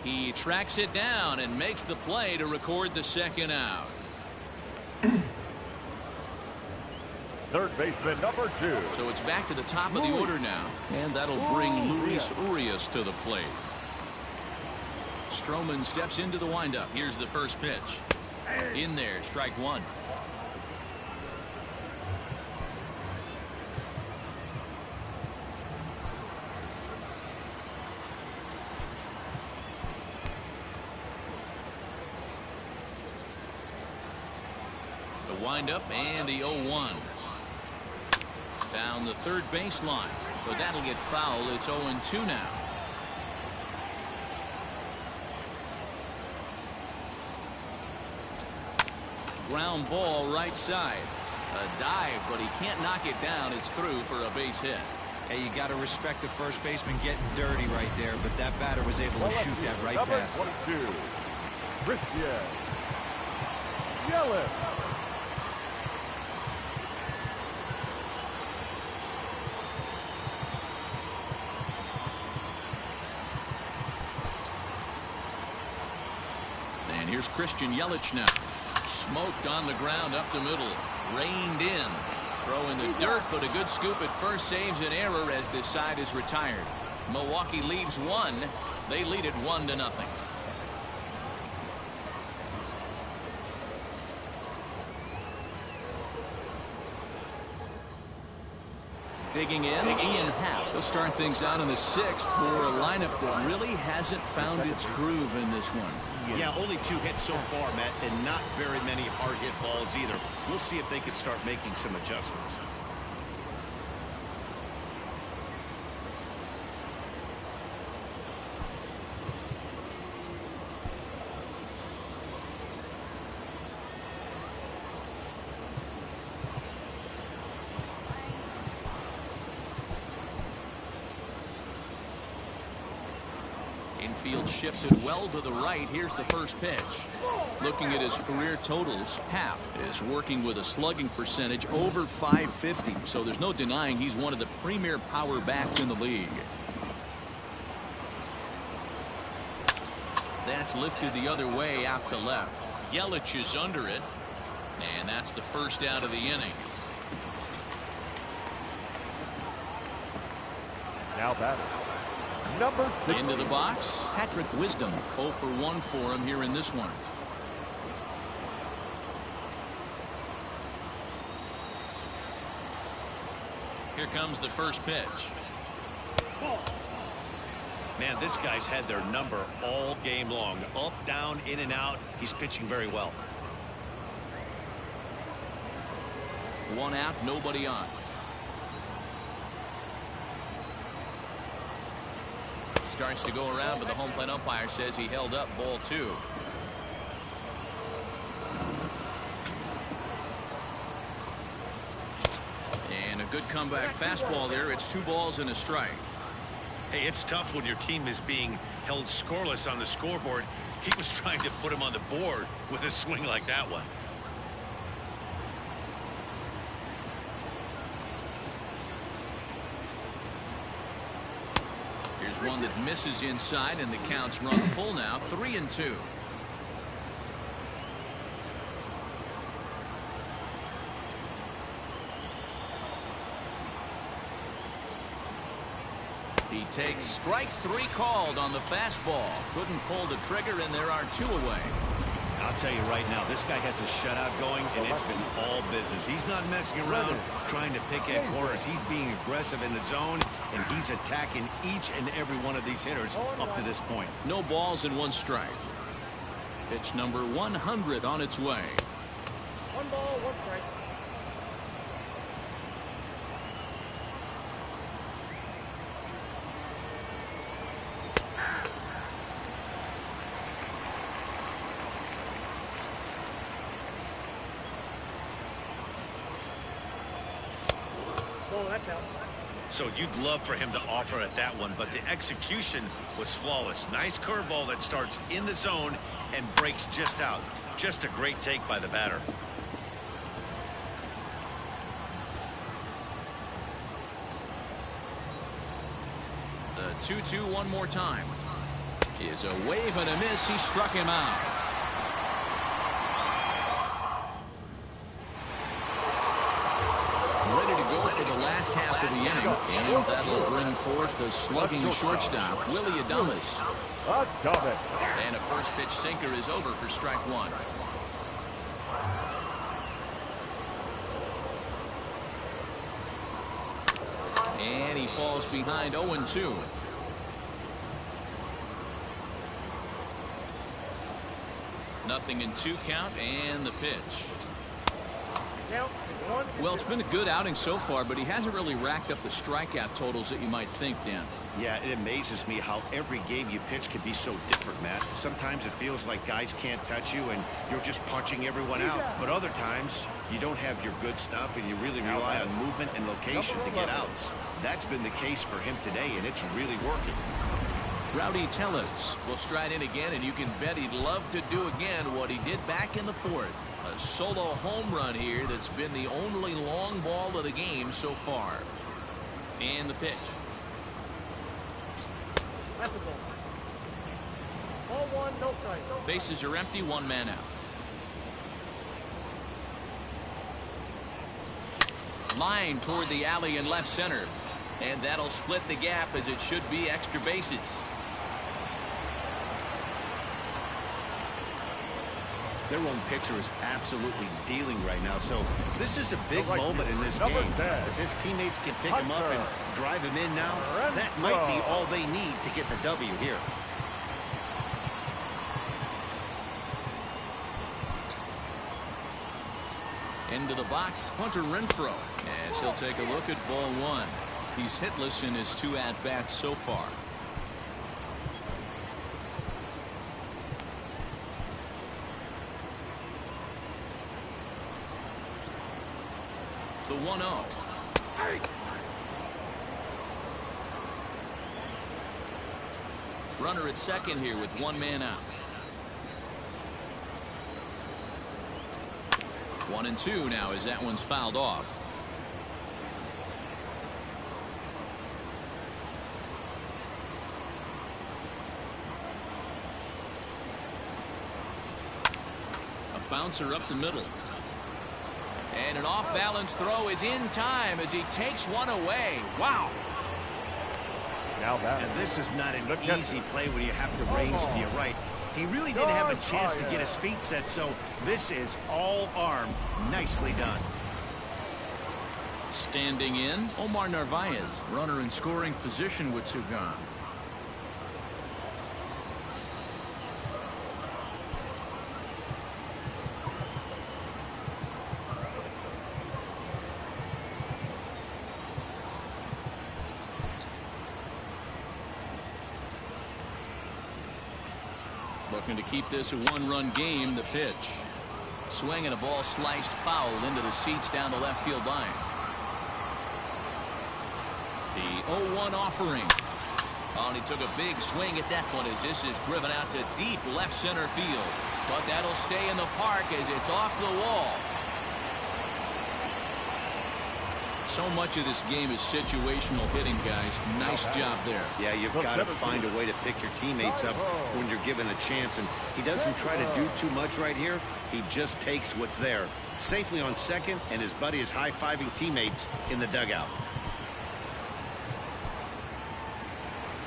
He tracks it down and makes the play to record the second out. Third baseman number 2. So it's back to the top of the order now, and that'll bring Luis Urias to the plate. Stroman steps into the windup. Here's the first pitch. In there, strike 1. The windup and the 0-1. Down the third baseline, but that'll get foul. It's 0-2 now. Ground ball right side. A dive, but he can't knock it down. It's through for a base hit. Hey, you got to respect the first baseman getting dirty right there, but that batter was able to shoot that right number past. 22. Christian Yelich. And here's Christian Yelich now. Smoked on the ground up the middle. Reined in. Throw in the dirt, but a good scoop at first saves an error as this side is retired. Milwaukee leaves 1. They lead it 1-0. Digging in, Ian Happ. They'll start things out in the 6th for a lineup that really hasn't found its groove in this one. Yeah, only 2 hits so far, Matt, and not very many hard hit balls either. We'll see if they can start making some adjustments. Infield shifted well to the right. Here's the first pitch. Looking at his career totals, Happ is working with a slugging percentage over .550, so there's no denying he's one of the premier power bats in the league. That's lifted the other way out to left. Yelich is under it, and that's the first out of the inning. Now batter. Number 6. Into the box, Patrick Wisdom. 0 for 1 for him here in this one. Here comes the first pitch. Man, this guy's had their number all game long. Up, down, in and out. He's pitching very well. 1 out, nobody on. Starts to go around, but the home plate umpire says he held up. Ball 2. And a good comeback fastball there. It's 2 balls and a strike. Hey, it's tough when your team is being held scoreless on the scoreboard. He was trying to put him on the board with a swing like that one. Here's one that misses inside, and the count's run full now. 3-2. He takes strike 3 called on the fastball. Couldn't pull the trigger, and there are 2 away. I'll tell you right now, this guy has a shutout going, and it's been all business. He's not messing around trying to pick at corners. He's being aggressive in the zone, and he's attacking each and every one of these hitters up to this point. No balls and 1 strike. Pitch number 100 on its way. 1 ball, 1 strike. So you'd love for him to offer at that one, but the execution was flawless. Nice curveball that starts in the zone and breaks just out. Just a great take by the batter. The 2-2 one more time. Is a wave and a miss. He struck him out. Ready to go for the last half of the inning, and that'll bring forth the slugging shortstop, Willie Adames. And a first pitch sinker is over for strike 1. And he falls behind 0-2. Nothing in 2 count, and the pitch. Well, it's been a good outing so far, but he hasn't really racked up the strikeout totals that you might think, Dan. Yeah, it amazes me how every game you pitch can be so different, Matt. Sometimes it feels like guys can't touch you and you're just punching everyone out. But other times, you don't have your good stuff and you really rely on movement and location to get outs. That's been the case for him today, and it's really working. Rowdy Tellez will stride in again, and you can bet he'd love to do again what he did back in the 4th. A solo home run here that's been the only long ball of the game so far. And the pitch. That's a ball. Ball 1, no strike. Bases are empty, 1 man out. Line toward the alley in left center. And that'll split the gap, as it should be extra bases. Their own pitcher is absolutely dealing right now, so this is a big moment in this game. If his teammates can pick him up and drive him in now, that might be all they need to get the W here. Into the box, Hunter Renfroe, as he'll take a look at ball 1. He's hitless in his 2 at-bats so far. The 1-0. Runner at second here with 1 man out. 1-2 now as that one's fouled off. A bouncer up the middle. And an off-balance throw is in time as he takes one away. Wow. And this is not an easy play when you have to range to your right. He really didn't have a chance to get his feet set, so this is all arm. Nicely done. Standing in, Omar Narvaez, runner in scoring position with 2 gone. Looking to keep this a 1-run game. The pitch. Swing and a ball sliced foul into the seats down the left field line. The 0-1 offering. Oh, and he took a big swing at that one as this is driven out to deep left center field. But that'll stay in the park as it's off the wall. So much of this game is situational hitting, guys. Nice job there. Yeah, you've got to find a way to pick your teammates up when you're given a chance, and he doesn't try to do too much right here. He just takes what's there. Safely on second, and his buddy is high-fiving teammates in the dugout.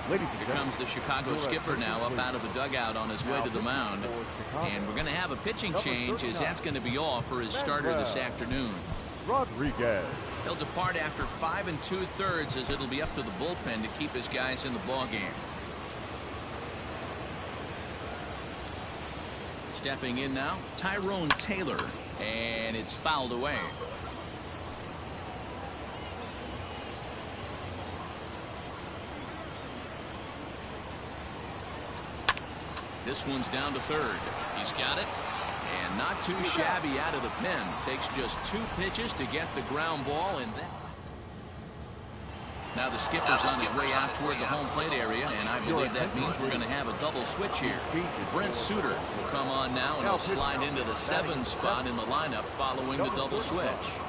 Ladies Here and comes gentlemen, the Chicago skipper now up out of the dugout on his way to the mound. And we're going to have a pitching change as that's going to be all for his starter this afternoon. Rodriguez. He'll depart after 5 2/3 as it'll be up to the bullpen to keep his guys in the ballgame. Stepping in now, Tyrone Taylor, and it's fouled away. This one's down to third. He's got it. And not too shabby out of the pen. Takes just 2 pitches to get the ground ball, and then now the skipper's on his way out toward the home plate area, and I believe that means we're going to have a double switch here. Brent Suter will come on now, and he'll slide into the 7 spot in the lineup following the double switch.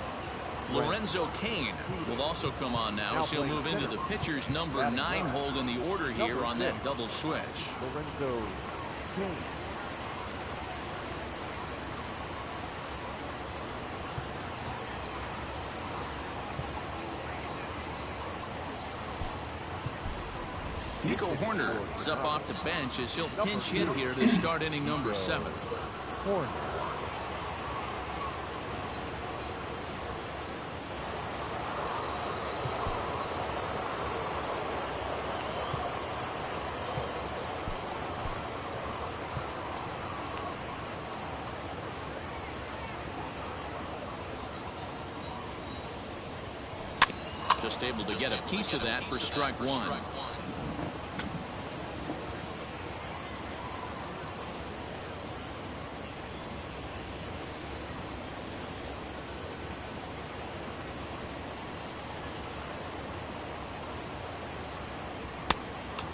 Lorenzo Cain will also come on now as he'll move into the pitcher's number 9 hold in the order here on that double switch. Lorenzo Cain. Nico Horner is up off the bench as he'll pinch hit here to start inning number 7. Horner. Just able to get a piece of that for strike 1.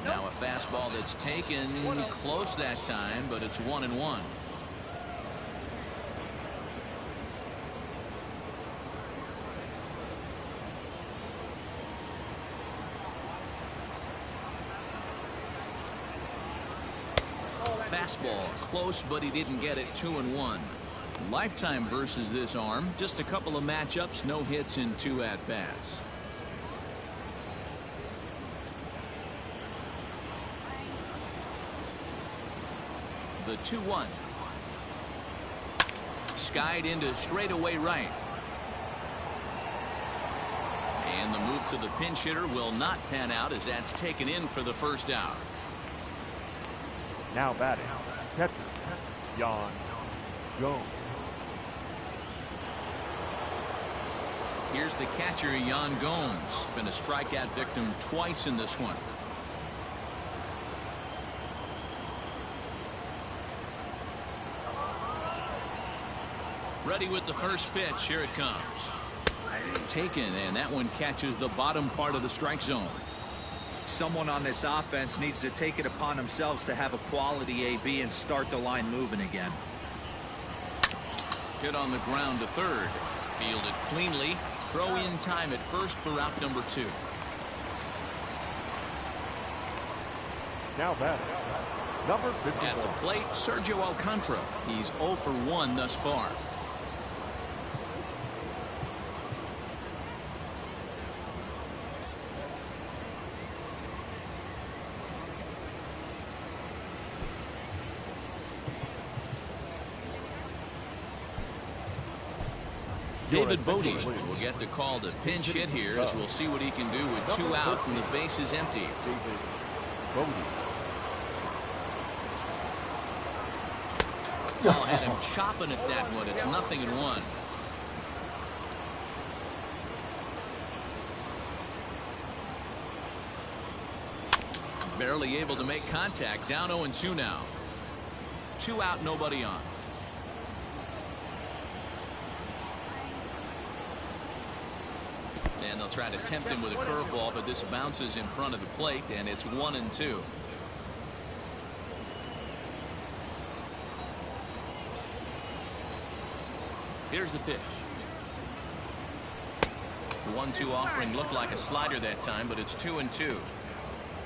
Now a fastball that's taken close that time, but it's 1-1. Fastball close, but he didn't get it. 2-1. Lifetime versus this arm. Just a couple of matchups, no hits in 2 at-bats. The 2-1. Skied into straightaway right. And the move to the pinch hitter will not pan out as that's taken in for the first out. Now batting, catcher, Yan Gomes. Here's the catcher, Yan Gomes. Been a strikeout victim twice in this one. Ready with the first pitch. Here it comes. Taken, and that one catches the bottom part of the strike zone. Someone on this offense needs to take it upon themselves to have a quality AB and start the line moving again. Hit on the ground to third. Fielded cleanly. Throw in time at first for out number 2. Now batting, number 51. At the plate, Sergio Alcantara. He's 0 for 1 thus far. David Bodie will get the call to pinch hit here as we'll see what he can do with 2 out and the base is empty. David Bodie. Oh, had him chopping at that one. It's 0-1. Barely able to make contact. Down 0-2 now. 2 out, nobody on. And they'll try to tempt him with a curveball, but this bounces in front of the plate, and it's 1-2. Here's the pitch. The 1-2 offering looked like a slider that time, but it's 2-2.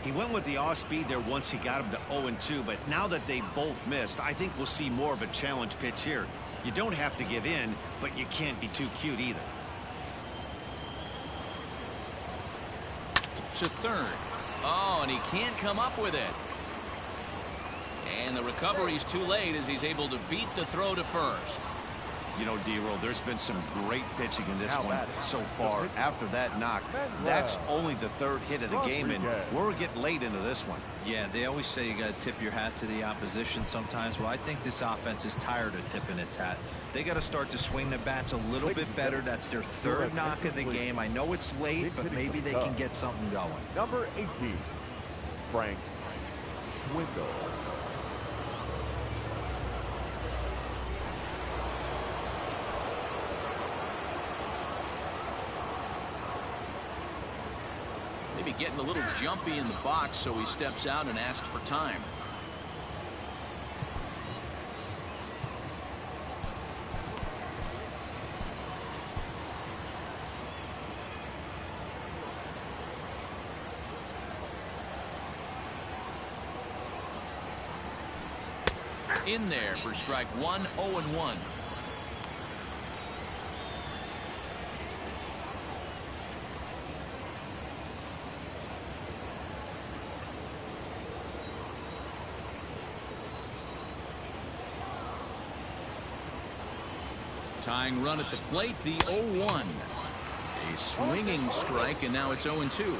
He went with the off speed there once he got him to 0-2, but now that they both missed, I think we'll see more of a challenge pitch here. You don't have to give in, but you can't be too cute either. To third. Oh, and he can't come up with it. And the recovery's too late as he's able to beat the throw to first. You know, D-Roll, there's been some great pitching in this one so far. After that knock, that's only the third hit of the game, and we're getting late into this one. Yeah, they always say you got to tip your hat to the opposition sometimes. Well, I think this offense is tired of tipping its hat. They got to start to swing the bats a little bit better. That's their third knock of the game. I know it's late, but maybe they can get something going. Number 18, Frank Swindle. Maybe getting a little jumpy in the box, so he steps out and asks for time. In there for strike one, 0-1. Tying run at the plate, the 0-1. A swinging strike, and now it's 0-2.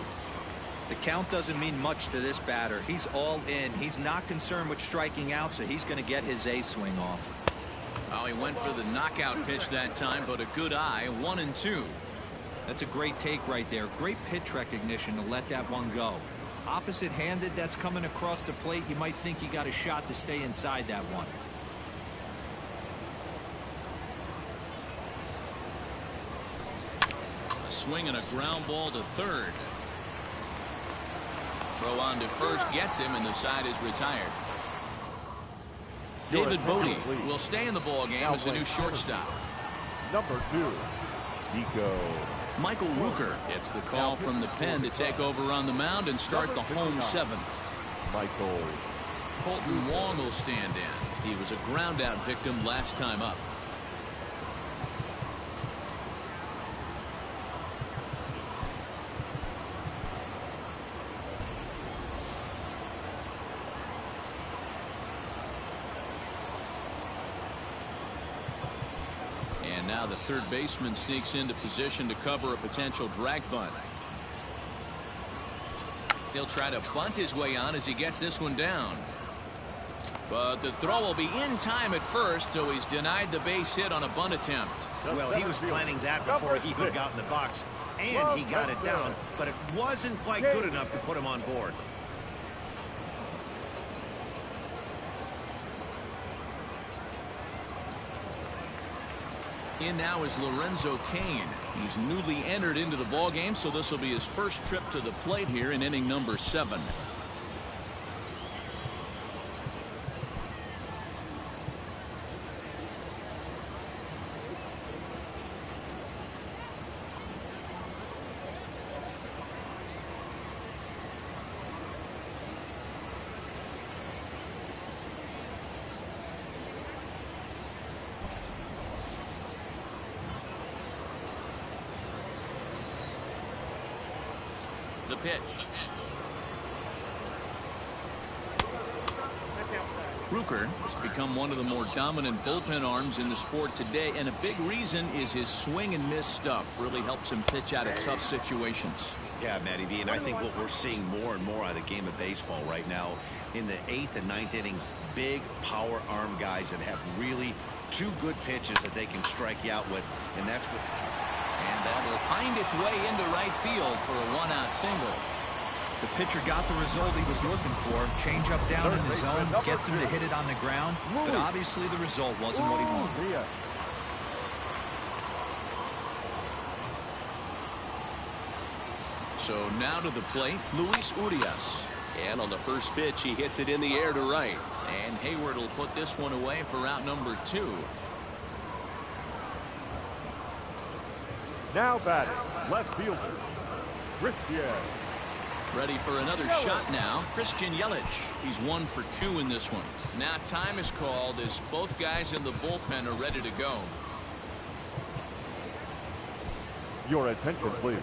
The count doesn't mean much to this batter. He's all in. He's not concerned with striking out, so he's going to get his A swing off. Oh, he went for the knockout pitch that time, but a good eye, 1-2. That's a great take right there. Great pitch recognition to let that one go. Opposite-handed, that's coming across the plate. You might think you got a shot to stay inside that one. A swing and a ground ball to third. Throw on to first gets him, and the side is retired. David Bodie will stay in the ball game as the new shortstop. Number 2, Nico. Michael Rooker gets the call from the pen to take over on the mound and start the home seventh. Michael. Colton Wong will stand in. He was a ground out victim last time up. And now the third baseman sneaks into position to cover a potential drag bunt. He'll try to bunt his way on as he gets this one down. But the throw will be in time at first, so he's denied the base hit on a bunt attempt. Well, he was planning that before he even got in the box, and he got it down, but it wasn't quite good enough to put him on board. In now is Lorenzo Cain. He's newly entered into the ballgame, so this will be his first trip to the plate here in inning number 7. The pitch. Rooker has become one of the more dominant bullpen arms in the sport today, and a big reason is his swing and miss stuff. Really helps him pitch out of tough situations. Yeah, Matty V, and I think what we're seeing more and more out of the game of baseball right now in the 8th and 9th inning, big power arm guys that have really 2 good pitches that they can strike you out with, and that's what. And that will find its way into right field for a 1-out single. The pitcher got the result he was looking for. Change up down in the zone, gets him to hit it on the ground, but obviously the result wasn't what he wanted. So now to the plate, Luis Urias. And on the first pitch, he hits it in the air to right. And Hayward will put this one away for out number 2. Now batting, left fielder, Christian. Ready for another shot now, Christian Yelich. He's 1 for 2 in this one. Now time is called as both guys in the bullpen are ready to go. Your attention, please.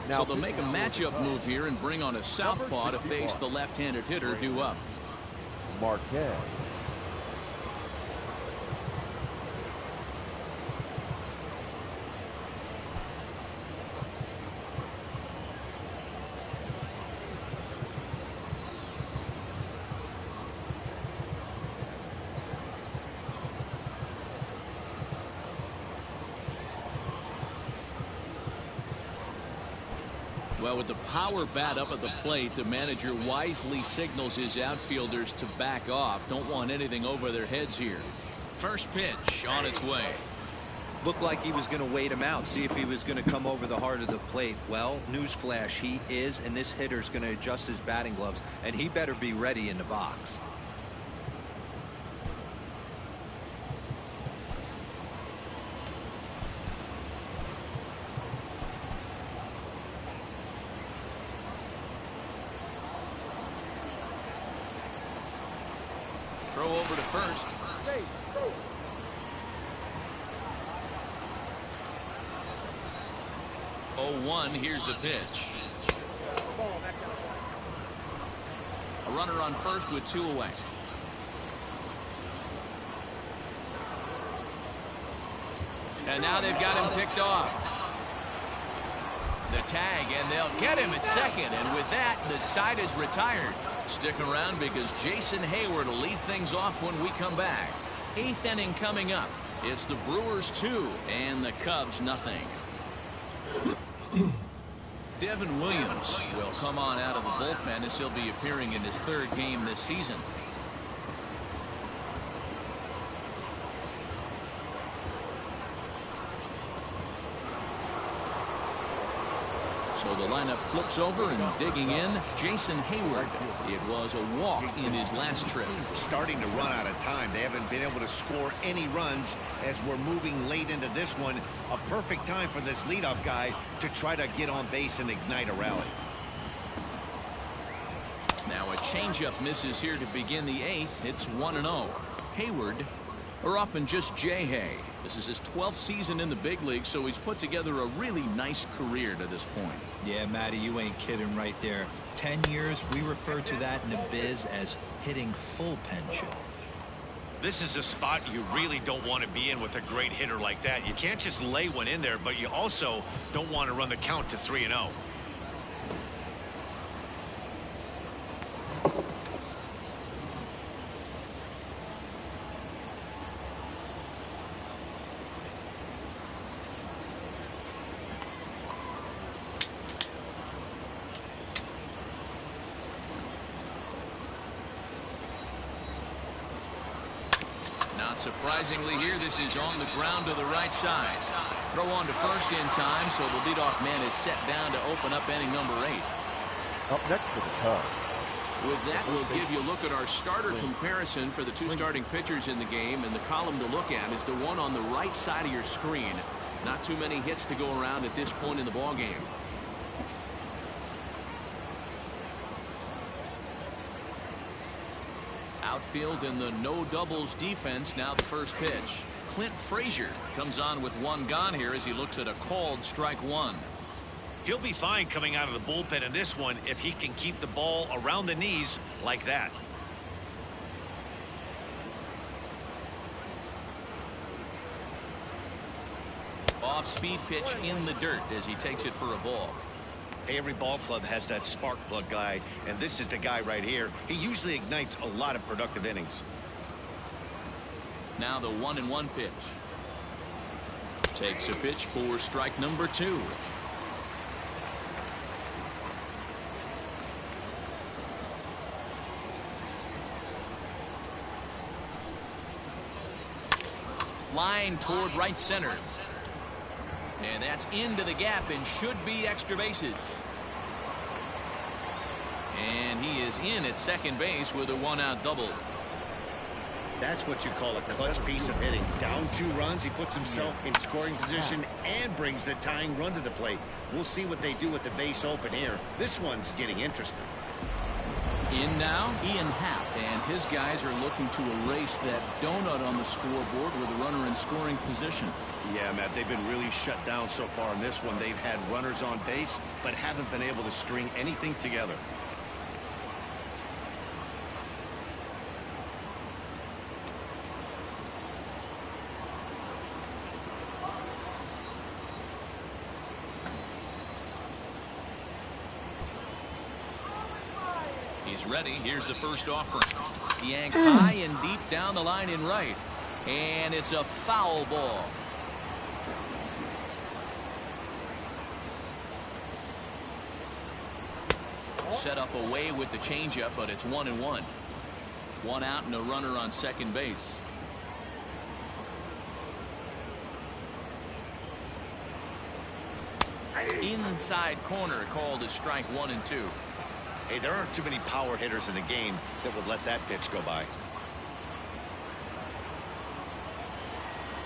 So they'll make a matchup move here and bring on a southpaw to face the left-handed hitter due up. Marquez. Well, with the power bat up at the plate, the manager wisely signals his outfielders to back off. Don't want anything over their heads here. First pitch on its way. Looked like he was going to wait him out, see if he was going to come over the heart of the plate. Well, newsflash, he is, and this hitter's going to adjust his batting gloves, and he better be ready in the box. Throw over to first. 0-1, here's the pitch. A runner on first with 2 away. And now they've got him picked off. The tag, and they'll get him at second. And with that, the side is retired. Stick around because Jason Hayward will lead things off when we come back. 8th inning coming up. It's the Brewers 2 and the Cubs nothing. Devin Williams will come on out of the bullpen as he'll be appearing in his 3rd game this season. So the lineup flips over, and digging in, Jason Hayward. It was a walk in his last trip. Starting to run out of time. They haven't been able to score any runs as we're moving late into this one. A perfect time for this leadoff guy to try to get on base and ignite a rally. Now a changeup misses here to begin the 8th. It's 1-0. Hayward, or often just J-Hay. This is his 12th season in the big league, so he's put together a really nice career to this point. Yeah, Matty, you ain't kidding right there. 10 years, we refer to that in the biz as hitting full pension. This is a spot you really don't want to be in with a great hitter like that. You can't just lay one in there, but you also don't want to run the count to 3-0. Not surprisingly here, this is on the ground to the right side. Throw on to first in time, so the leadoff man is set down to open up inning number 8. Up next to the Cubs. With that, we'll give you a look at our starter comparison for the 2 starting pitchers in the game, and the column to look at is the one on the right side of your screen. Not too many hits to go around at this point in the ballgame. Outfield in the no doubles defense. Now the first pitch. Clint Frazier comes on with 1 gone here as he looks at a called strike 1. He'll be fine coming out of the bullpen in this one if he can keep the ball around the knees like that. Off-speed pitch in the dirt as he takes it for a ball. Hey, every ball club has that spark plug guy, and this is the guy right here. He usually ignites a lot of productive innings. Now the 1-1 pitch. Takes a pitch for strike number 2. Line toward right center. And that's into the gap and should be extra bases. And he is in at second base with a 1-out double. That's what you call a clutch piece of hitting. Down 2 runs, he puts himself in scoring position and brings the tying run to the plate. We'll see what they do with the base open here. This one's getting interesting. In now, Ian Happ, and his guys are looking to erase that donut on the scoreboard with a runner in scoring position. Yeah, Matt, they've been really shut down so far in this one. They've had runners on base, but haven't been able to string anything together. He's ready. Here's the first offering. Yanked high and deep down the line in right. And it's a foul ball. Set up away with the changeup, but it's 1-1. One out and a runner on second base. Inside corner called as strike 1 and 2. Hey, there aren't too many power hitters in the game that would let that pitch go by.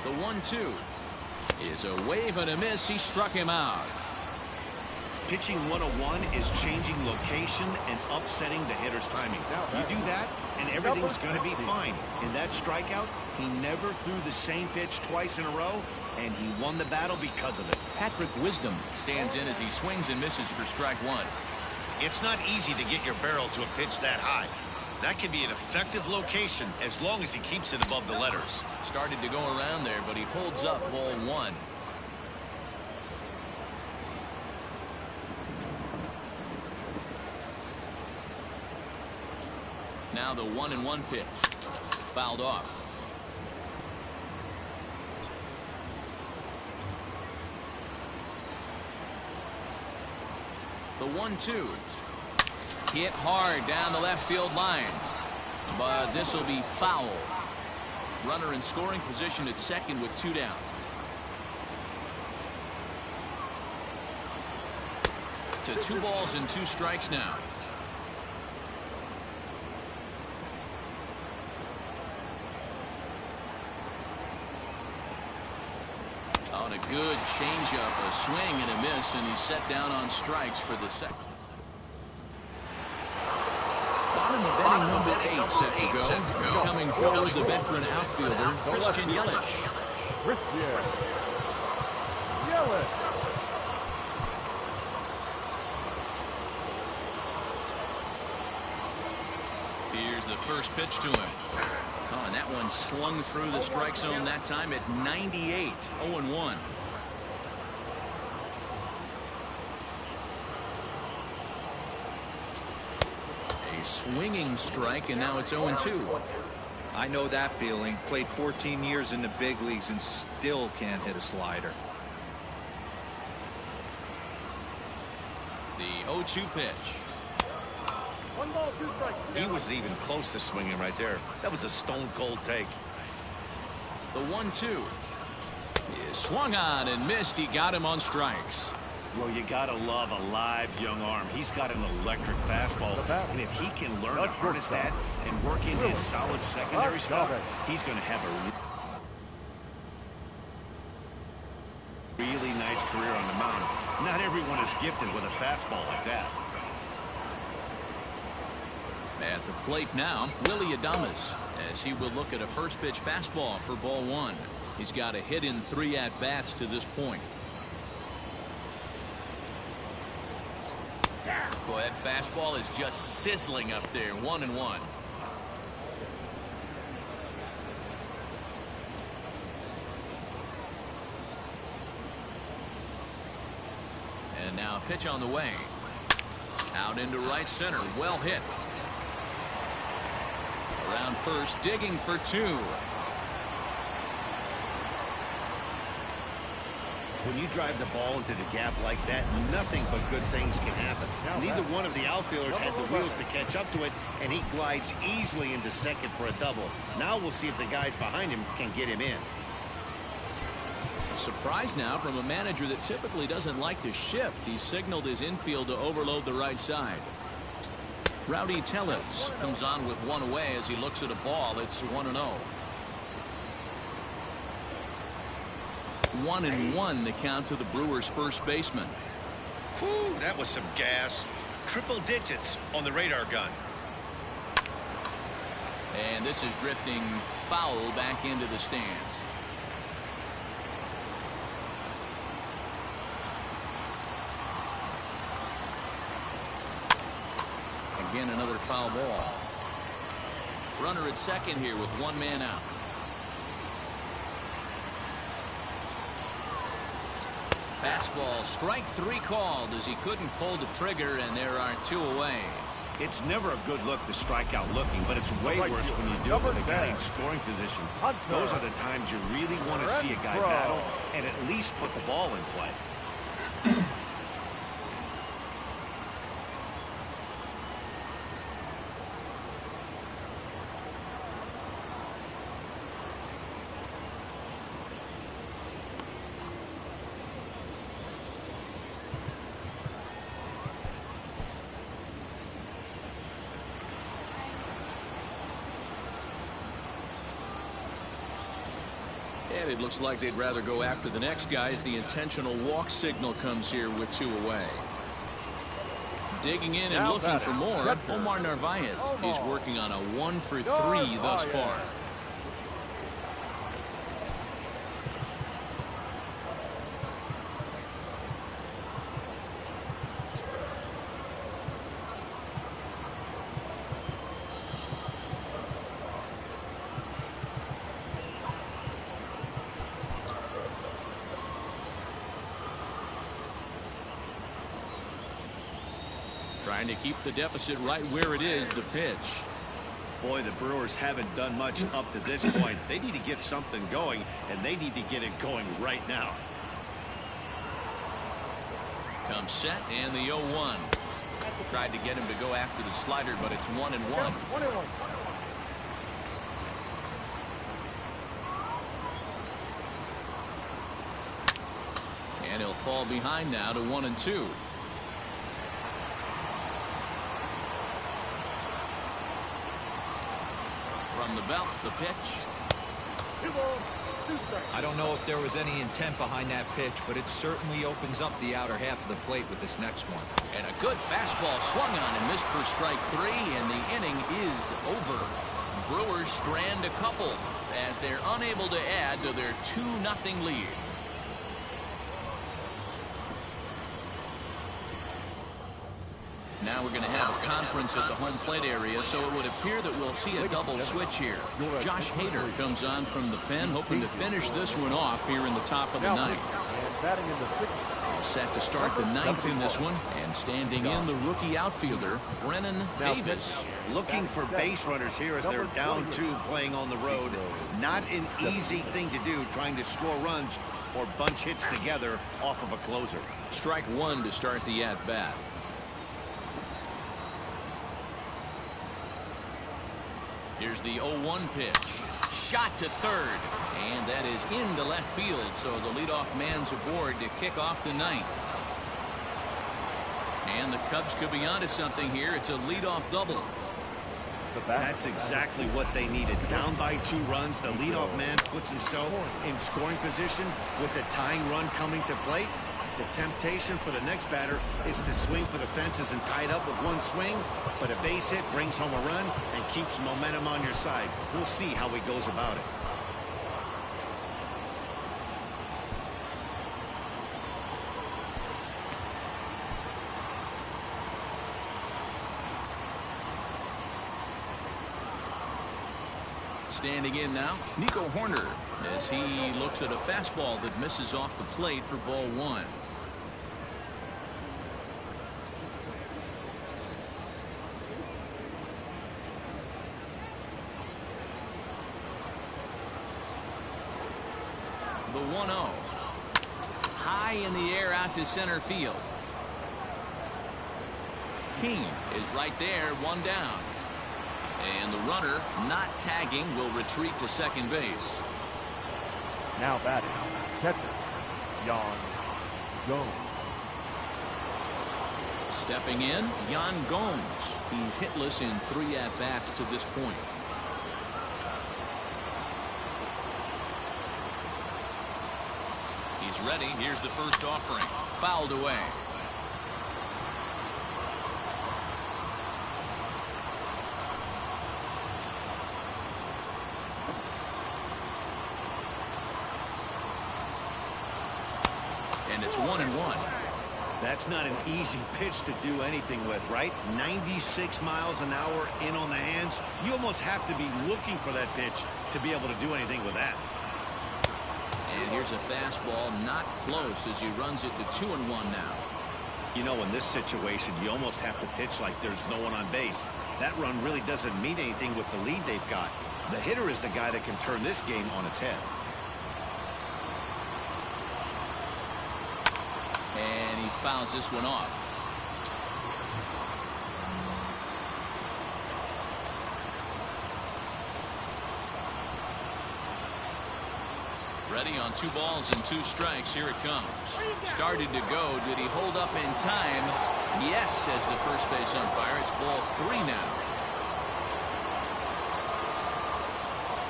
The 1-2 is a wave and a miss. He struck him out. Pitching 101 is changing location and upsetting the hitter's timing. You do that, and everything's going to be fine. In that strikeout, he never threw the same pitch twice in a row, and he won the battle because of it. Patrick Wisdom stands in as he swings and misses for strike 1. It's not easy to get your barrel to a pitch that high. That can be an effective location as long as he keeps it above the letters. Started to go around there, but he holds up ball 1. Now the 1-1 pitch. Fouled off. The 1-2. Hit hard down the left field line. But this will be foul. Runner in scoring position at second with 2 down. To 2 balls and 2 strikes now. On a good changeup, a swing and a miss, and he's set down on strikes for the second. Bottom of inning number 8 set to go. Coming forward, the veteran outfielder, Christian Yelich. Christian Yelich. Here's the first pitch to him. Oh, and that one slung through the strike zone that time at 98. 0-1. A swinging strike, and now it's 0-2. I know that feeling. Played 14 years in the big leagues and still can't hit a slider. The 0-2 pitch. 1 ball, 2 strikes. He wasn't even close to swinging right there. That was a stone-cold take. The 1-2 is swung on and missed. He got him on strikes. Well, you gotta love a live young arm. He's got an electric fastball, and if he can learn to harness that and work in his solid secondary stuff, he's going to have a really nice career on the mound. Not everyone is gifted with a fastball like that. At the plate now, Willie Adames, as he will look at a first pitch fastball for ball 1. He's got a hit in 3 at-bats to this point. Boy, that fastball is just sizzling up there. 1-1. And now a pitch on the way. Out into right center. Well hit. Around first, digging for 2. When you drive the ball into the gap like that, nothing but good things can happen. Neither one of the outfielders had the wheels to catch up to it, and he glides easily into second for a double. Now we'll see if the guys behind him can get him in. A surprise now from a manager that typically doesn't like to shift. He signaled his infield to overload the right side. Rowdy Tellez comes on with 1 away as he looks at a ball. It's 1-0. 1-1 the count to the Brewers' first baseman. Whew, that was some gas. Triple digits on the radar gun. And this is drifting foul back into the stands. Again, another foul ball. Runner at second here with one man out. Fastball, strike three called as he couldn't pull the trigger, and there are two away. It's never a good look to strike out looking, but it's way worse when you do it with a guy in scoring position. Those are the times you really want to see a guy battle and at least put the ball in play. And it looks like they'd rather go after the next guy as the intentional walk signal comes here with two away. Digging in and looking for more, Omar Narvaez. He's working on a 1-for-3 thus far. Trying to keep the deficit right where it is, the pitch. Boy, the Brewers haven't done much up to this point. They need to get something going, and they need to get it going right now. Comes set, and the 0-1. Tried to get him to go after the slider, but it's 1-1. And he'll fall behind now to 1-2. From the belt, the pitch. I don't know if there was any intent behind that pitch, but it certainly opens up the outer half of the plate with this next one. And a good fastball swung on and missed for strike three, and the inning is over. Brewers strand a couple as they're unable to add to their 2-0 lead. Now we're going to have a conference at the home plate area, so it would appear that we'll see a double switch here. Josh Hader comes on from the pen, hoping to finish this one off here in the top of the ninth. All set to start the ninth in this one, and standing in the rookie outfielder, Brennan Davis. Looking for base runners here as they're down 2 playing on the road. Not an easy thing to do, trying to score runs or bunch hits together off of a closer. Strike one to start the at-bat. Here's the 0-1 pitch. Shot to third. And that is into left field, so the leadoff man's aboard to kick off the ninth. And the Cubs could be onto something here. It's a leadoff double. That's exactly what they needed. Down by 2 runs, the leadoff man puts himself in scoring position with the tying run coming to plate. The temptation for the next batter is to swing for the fences and tie it up with one swing, but a base hit brings home a run and keeps momentum on your side. We'll see how he goes about it. Standing in now, Nico Horner, as he looks at a fastball that misses off the plate for ball 1. The 1-0. High in the air out to center field. King is right there, one down. And the runner, not tagging, will retreat to second base. Now batting, catcher, Yan Gomes. Stepping in, Yan Gomes. He's hitless in 3 at-bats to this point. He's ready. Here's the first offering. Fouled away. And it's 1-1. That's not an easy pitch to do anything with, right? 96 miles an hour in on the hands. You almost have to be looking for that pitch to be able to do anything with that. And here's a fastball not close as he runs it to 2-1 now. You know, in this situation, you almost have to pitch like there's no one on base. That run really doesn't mean anything with the lead they've got. The hitter is the guy that can turn this game on its head. And he fouls this one off. Ready on 2 balls and 2 strikes. Here it comes. Started to go. Did he hold up in time? Yes, says the first base umpire. It's ball 3 now.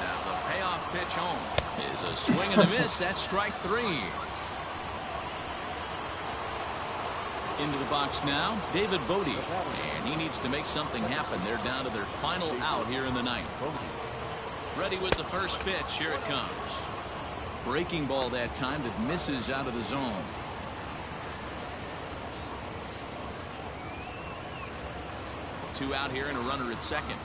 Now the payoff pitch home is a swing and a miss. That's strike 3. Into the box now, David Bodie, and he needs to make something happen. They're down to their final out here in the 9th. Ready with the first pitch. Here it comes. Breaking ball that time that misses out of the zone. Two out here and a runner at second.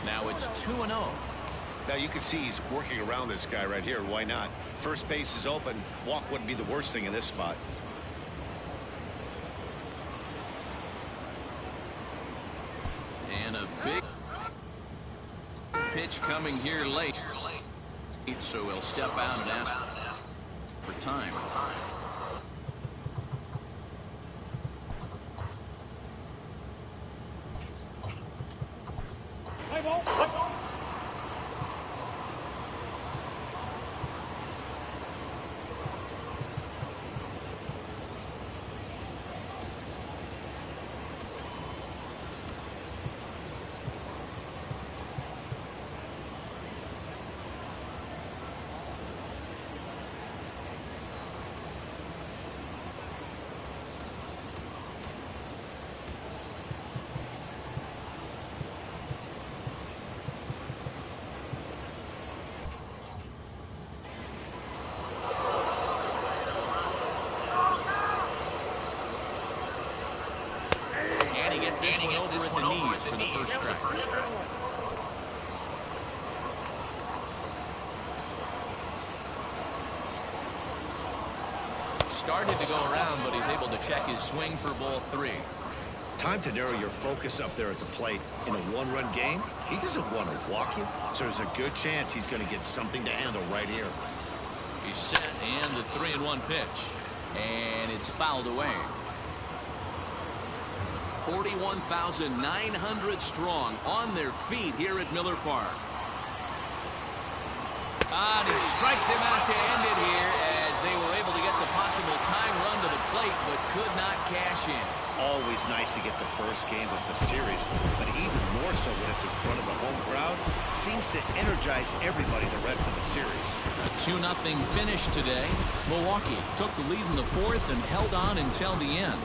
Now it's 2-0. Now you can see he's working around this guy right here. Why not? First base is open. Walk wouldn't be the worst thing in this spot. And a big pitch coming here late. So he'll step out and ask for time. This one over at the knees for the first strike. Started to go around, but he's able to check his swing for ball 3. Time to narrow your focus up there at the plate. In a one-run game, he doesn't want to walk you, so there's a good chance he's going to get something to handle right here. He's set, and the 3-1 pitch. And it's fouled away. 41,900 strong on their feet here at Miller Park. And he strikes him out to end it here as they were able to get the possible time run to the plate but could not cash in. Always nice to get the first game of the series, but even more so when it's in front of the home crowd. Seems to energize everybody the rest of the series. A 2-0 finish today. Milwaukee took the lead in the 4th and held on until the end.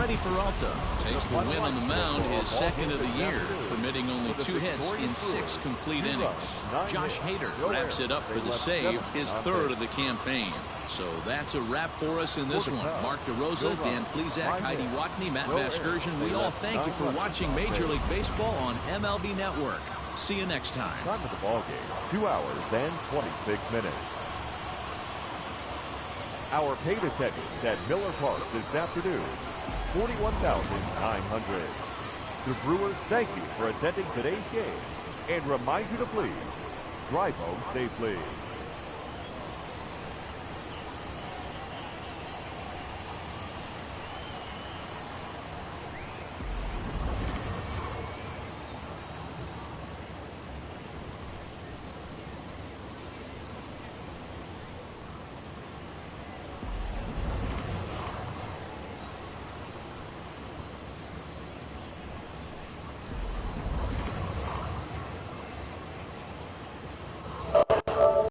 Peralta takes the win on the mound, his second of the year, permitting only 2 hits in 6 complete innings. Josh Hader wraps it up for the save, his 3rd of the campaign. So that's a wrap for us in this one. Mark DeRosa, Dan Plesac, Heidi Watney, Matt Vasgersian, we all thank you for watching Major League Baseball on MLB Network. See you next time. Time of the ball game, 2 hours and 26 minutes. Our paid attendance at Miller Park this afternoon, 41,900. The Brewers thank you for attending today's game and remind you to please drive home safely.